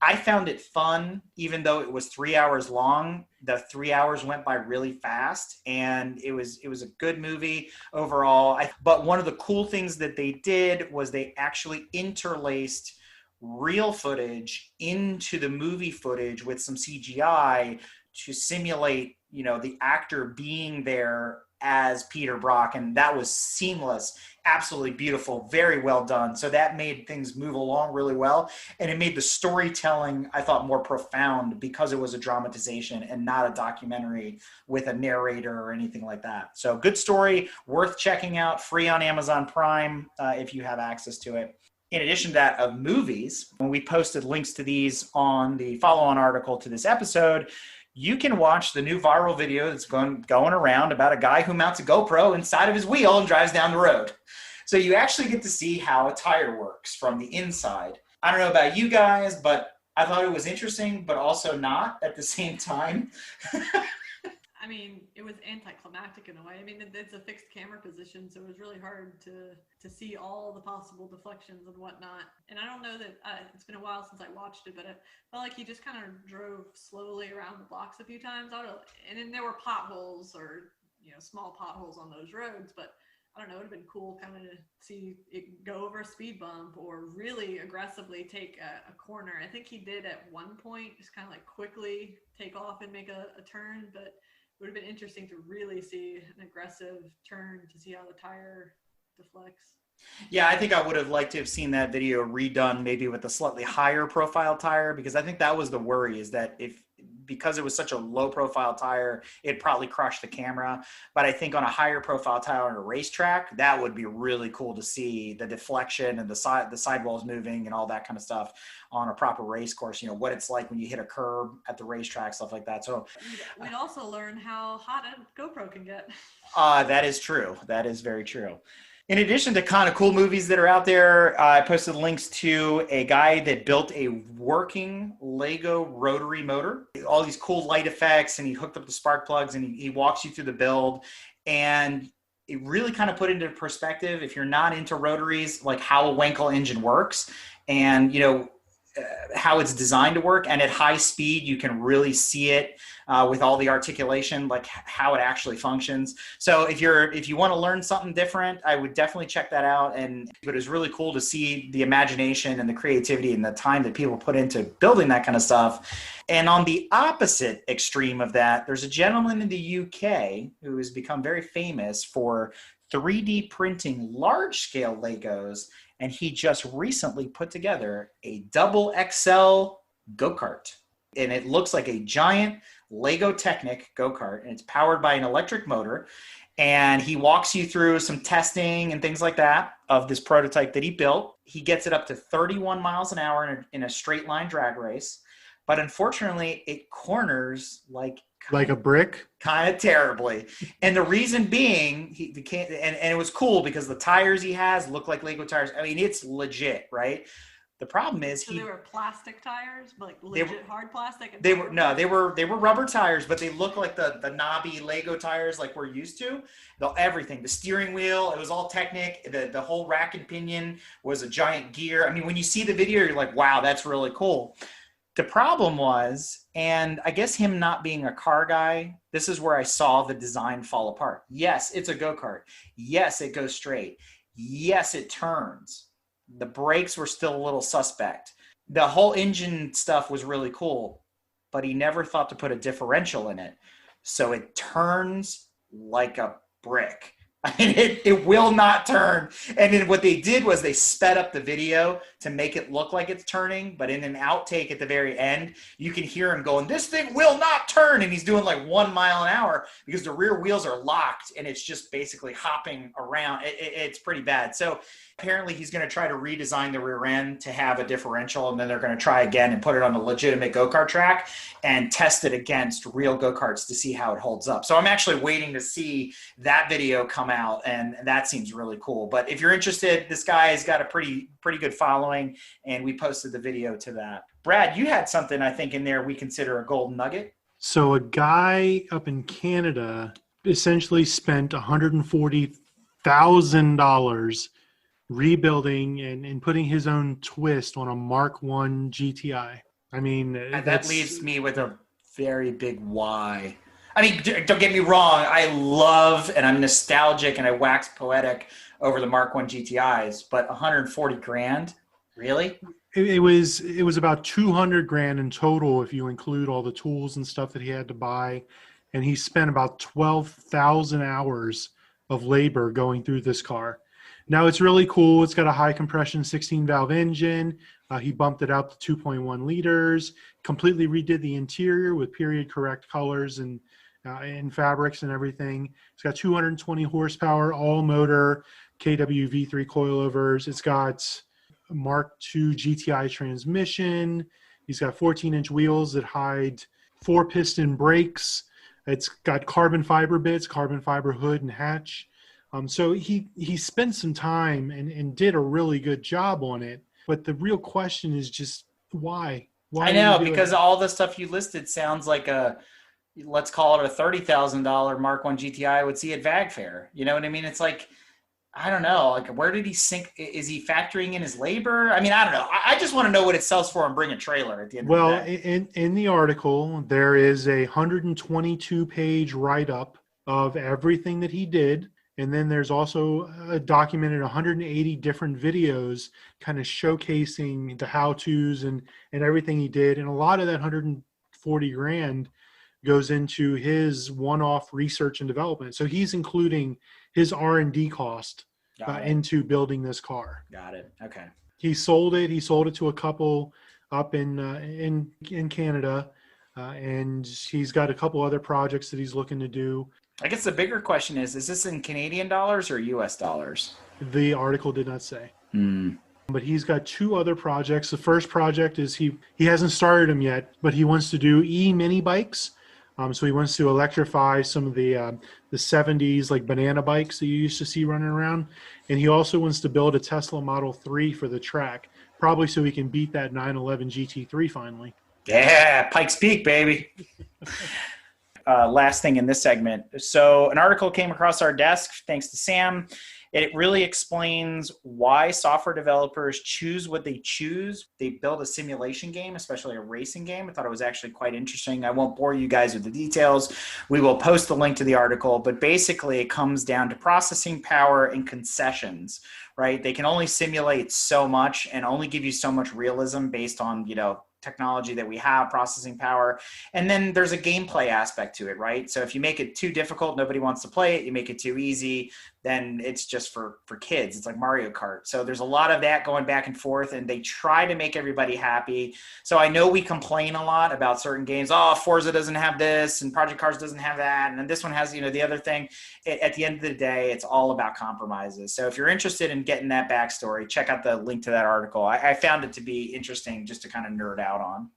I found it fun, even though it was 3 hours long. The 3 hours went by really fast, and it was a good movie overall. But one of the cool things that they did was they actually interlaced real footage into the movie footage with some CGI to simulate, the actor being there as Peter Brock. And that was seamless, absolutely beautiful, very well done. So that made things move along really well. And it made the storytelling, I thought, more profound because it was a dramatization and not a documentary with a narrator or anything like that. So good story, worth checking out, free on Amazon Prime if you have access to it. In addition to that, of movies, when we posted links to these on the follow-on article to this episode, you can watch the new viral video that's going around about a guy who mounts a GoPro inside of his wheel and drives down the road. So you actually get to see how a tire works from the inside. I don't know about you guys, but I thought it was interesting, but also not at the same time. I mean, it was anticlimactic in a way. I mean, it's a fixed camera position, so it was really hard to see all the possible deflections and whatnot. And I don't know that it's been a while since I watched it, but it felt like he just kind of drove slowly around the blocks a few times. And then there were potholes or small potholes on those roads, but I don't know, it would have been cool kind of to see it go over a speed bump or really aggressively take a corner. I think he did at one point, just kind of like quickly take off and make a turn, but it would have been interesting to really see an aggressive turn to see how the tire deflects. Yeah, I think I would have liked to have seen that video redone maybe with a slightly higher profile tire, because I think that was the worry, is that because it was such a low profile tire, it probably crushed the camera. But I think on a higher profile tire on a racetrack, that would be really cool to see the deflection and the sidewalls moving and all that kind of stuff on a proper race course, what it's like when you hit a curb at the racetrack, stuff like that. So we'd also learn how hot a GoPro can get. That is true. That is very true. In addition to kind of cool movies that are out there, I posted links to a guy that built a working Lego rotary motor. All these cool light effects, and he hooked up the spark plugs, and he walks you through the build. And it really kind of put into perspective, if you're not into rotaries, like how a Wankel engine works, and how it's designed to work. And at high speed, you can really see it with all the articulation, like how it actually functions. So if you want to learn something different, I would definitely check that out. But it was really cool to see the imagination and the creativity and the time that people put into building that kind of stuff. And on the opposite extreme of that, there's a gentleman in the UK who has become very famous for 3D printing large-scale Legos. And he just recently put together a double XL go-kart. And it looks like a giant Lego Technic go-kart, and it's powered by an electric motor. And he walks you through some testing and things like that of this prototype that he built. He gets it up to 31 miles an hour in a straight line drag race. But unfortunately, it corners like a brick, kind of terribly. And the reason being, he can't, and it was cool because the tires he has look like Lego tires. I mean, it's legit, right? The problem is they were plastic tires, like hard plastic. They were rubber tires, but they look like the knobby Lego tires like we're used to. Everything, the steering wheel, it was all Technic. The whole rack and pinion was a giant gear. I mean, when you see the video, you're like, wow, that's really cool. The problem was, and I guess him not being a car guy, this is where I saw the design fall apart. Yes, it's a go-kart. Yes, it goes straight. Yes, it turns. The brakes were still a little suspect. The whole engine stuff was really cool, but he never thought to put a differential in it. So it turns like a brick. I mean, it will not turn. And then what they did was they sped up the video to make it look like it's turning. But in an outtake at the very end, you can hear him going, "This thing will not turn." And he's doing like 1 mile an hour because the rear wheels are locked and it's just basically hopping around. It's pretty bad. So apparently he's going to try to redesign the rear end to have a differential, and then they're going to try again and put it on a legitimate go-kart track and test it against real go-karts to see how it holds up. So I'm actually waiting to see that video come out, and that seems really cool. But if you're interested, this guy's got a pretty good following, and we posted the video to that. Brad, you had something I think in there we consider a golden nugget. So a guy up in Canada essentially spent $140,000 rebuilding and putting his own twist on a Mark 1 GTI. I mean, and that leaves me with a very big why. I mean, don't get me wrong. I love and I'm nostalgic and I wax poetic over the Mark 1 GTIs, but 140 grand, really? It was about 200 grand in total if you include all the tools and stuff that he had to buy, and he spent about 12,000 hours of labor going through this car. Now it's really cool. It's got a high compression 16 valve engine. He bumped it out to 2.1 liters, completely redid the interior with period correct colors and fabrics and everything. It's got 220 horsepower, all motor, KW V3 coilovers. It's got Mark II GTI transmission. He's got 14-inch wheels that hide 4-piston brakes. It's got carbon fiber bits, carbon fiber hood and hatch. So he spent some time and did a really good job on it. But the real question is just why? Why I know, because all the stuff you listed sounds like let's call it a $30,000 Mark 1 GTI I would see at VAG Fair. You know what I mean? It's like, I don't know. Like, where did he sink? Is he factoring in his labor? I mean, I don't know. I just want to know what it sells for and bring a trailer at the end of the day. Well, in the article, there is a 122-page write-up of everything that he did. And then there's also documented 180 different videos kind of showcasing the how-tos and everything he did. And a lot of that 140 grand goes into his one-off research and development. So he's including his R&D cost into building this car. Got it. Okay. He sold it. He sold it to a couple up in Canada. And he's got a couple other projects that he's looking to do. I guess the bigger question is this in Canadian dollars or US dollars? The article did not say. But he's got 2 other projects. The first project is he hasn't started them yet, but he wants to do e-mini bikes. So he wants to electrify some of the 70s like banana bikes that you used to see running around. And he also wants to build a Tesla Model 3 for the track, probably so he can beat that 911 GT3 finally. Yeah, Pikes Peak, baby. Last thing in this segment. So an article came across our desk, thanks to Sam. It really explains why software developers choose what they choose. They build a simulation game, especially a racing game. I thought it was actually quite interesting. I won't bore you guys with the details. We will post the link to the article, but basically it comes down to processing power and concessions, right? They can only simulate so much and only give you so much realism based on, technology that we have, processing power. And then there's a gameplay aspect to it, right? So if you make it too difficult, nobody wants to play it. You make it too easy, then it's just for kids. It's like Mario Kart. So there's a lot of that going back and forth, and they try to make everybody happy. So I know we complain a lot about certain games. Oh, Forza doesn't have this, and Project Cars doesn't have that, and then this one has, the other thing. At the end of the day, it's all about compromises. So if you're interested in getting that backstory, check out the link to that article. I found it to be interesting just to kind of nerd out on.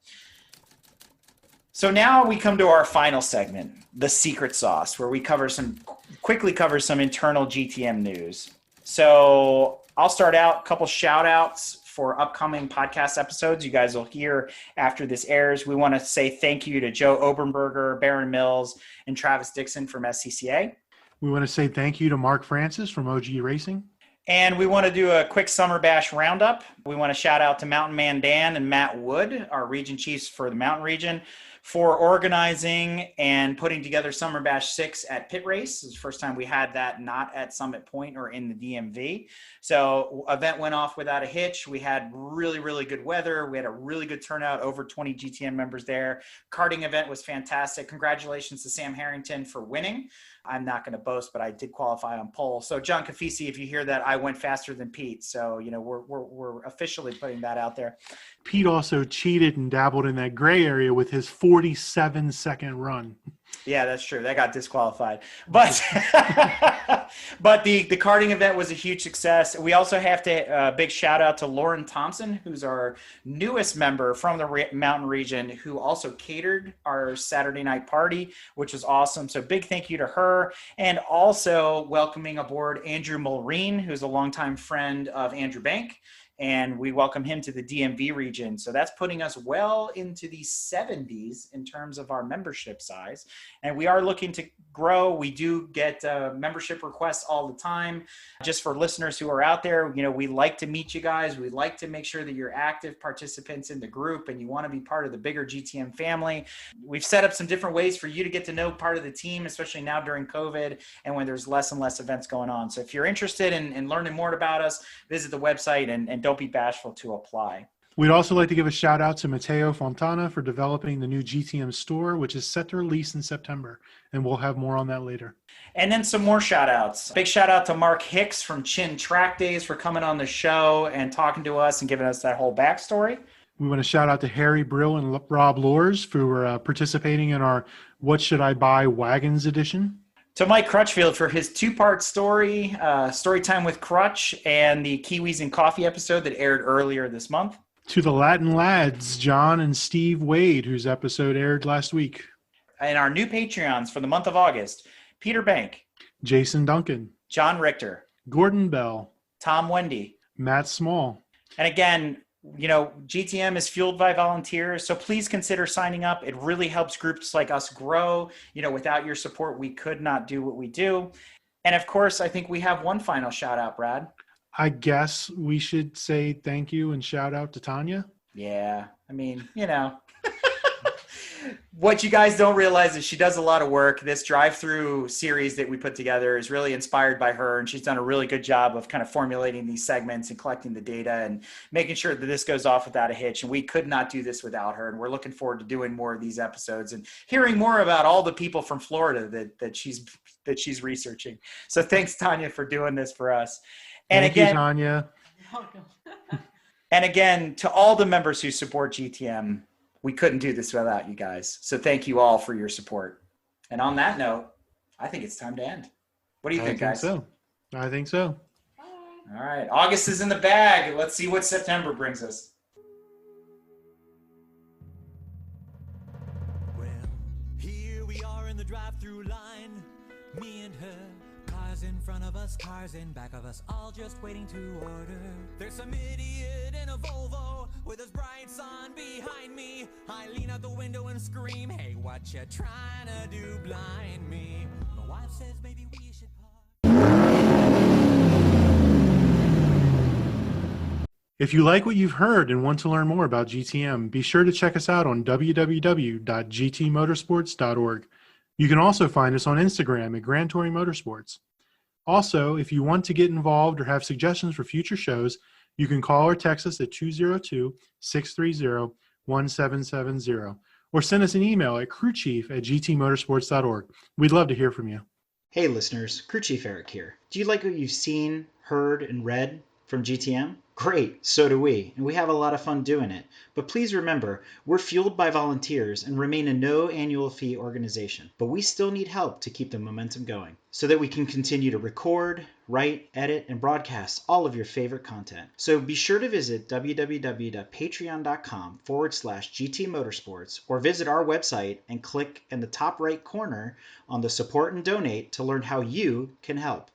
So now we come to our final segment, the secret sauce, where we quickly cover some internal GTM news. So I'll start out, a couple shout outs for upcoming podcast episodes you guys will hear after this airs. We want to say thank you to Joe Oberberger, Baron Mills, and Travis Dixon from SCCA. We want to say thank you to Mark Francis from OG Racing. And we want to do a quick Summer Bash roundup. We want to shout out to Mountain Man Dan and Matt Wood, our region chiefs for the Mountain region, for organizing and putting together Summer Bash 6 at Pit Race. It's the first time we had that not at Summit Point or in the DMV. So event went off without a hitch. We had really, really good weather. We had a really good turnout, over 20 GTM members there. Karting event was fantastic. Congratulations to Sam Harrington for winning. I'm not going to boast, but I did qualify on pole. So John Cafisi, if you hear that, I went faster than Pete. So, you know, we're officially putting that out there. Pete also cheated and dabbled in that gray area with his 47-second run. Yeah, that's true. That got disqualified. But but the karting event was a huge success. We also have to big shout out to Lauren Thompson, who's our newest member from the mountain region, who also catered our Saturday night party, which was awesome. So big thank you to her. And also welcoming aboard Andrew Mulreen, who's a longtime friend of Andrew Bank. And we welcome him to the DMV region. So that's putting us well into the 70s in terms of our membership size. And we are looking to grow. We do get membership requests all the time. Just for listeners who are out there, you know, we like to meet you guys. We like to make sure that you're active participants in the group and you want to be part of the bigger GTM family. We've set up some different ways for you to get to know part of the team, especially now during COVID and when there's less and less events going on. So if you're interested in learning more about us, visit the website and don't be bashful to apply. We'd also like to give a shout out to Matteo Fontana for developing the new GTM store, which is set to release in September. And we'll have more on that later. And then some more shout outs. Big shout out to Mark Hicks from Chin Track Days for coming on the show and talking to us and giving us that whole backstory. We want to shout out to Harry Brill and Rob Lors for participating in our What Should I Buy Wagons edition. To Mike Crutchfield for his two-part story, Story Time with Crutch, and the Kiwis and Coffee episode that aired earlier this month. To the Latin lads, John and Steve Wade, whose episode aired last week. And our new Patreons for the month of August, Peter Bank, Jason Duncan, John Richter, Gordon Bell, Tom Wendy, Matt Small. And again, you know, GTM is fueled by volunteers, so please consider signing up. It really helps groups like us grow. You know, without your support, we could not do what we do. And of course, I think we have one final shout out, Brad. I guess we should say thank you and shout out to Tanya. Yeah, I mean, you know. What you guys don't realize is she does a lot of work. This drive-through series that we put together is really inspired by her, and she's done a really good job of kind of formulating these segments and collecting the data and making sure that this goes off without a hitch. And we could not do this without her, and we're looking forward to doing more of these episodes and hearing more about all the people from Florida that she's researching. So thanks, Tanya, for doing this for us. And Thank you, Tanya. And again, to all the members who support GTM, we couldn't do this without you guys. So thank you all for your support. And on that note, I think it's time to end. What do you think, guys? I think so. All right. August is in the bag. Let's see what September brings us. Well, here we are in the drive-through line. Me and her. Cars in front of us, cars in back of us, all just waiting to order. There's some idiot in a Volvo with his bright sun behind me. I lean out the window and scream, hey, what you trying to do, blind me? My wife says maybe we should park. If you like what you've heard and want to learn more about GTM, be sure to check us out on www.gtmotorsports.org. You can also find us on Instagram at Grand Touring Motorsports. Also, if you want to get involved or have suggestions for future shows, you can call or text us at 202-630-1770 or send us an email at crewchief@gtmotorsports.org. We'd love to hear from you. Hey listeners, Crew Chief Eric here. Do you like what you've seen, heard, and read from GTM? Great, so do we, and we have a lot of fun doing it. But please remember, we're fueled by volunteers and remain a no annual fee organization. But we still need help to keep the momentum going so that we can continue to record, write, edit, and broadcast all of your favorite content. So be sure to visit www.patreon.com/GT Motorsports or visit our website and click in the top right corner on the support and donate to learn how you can help.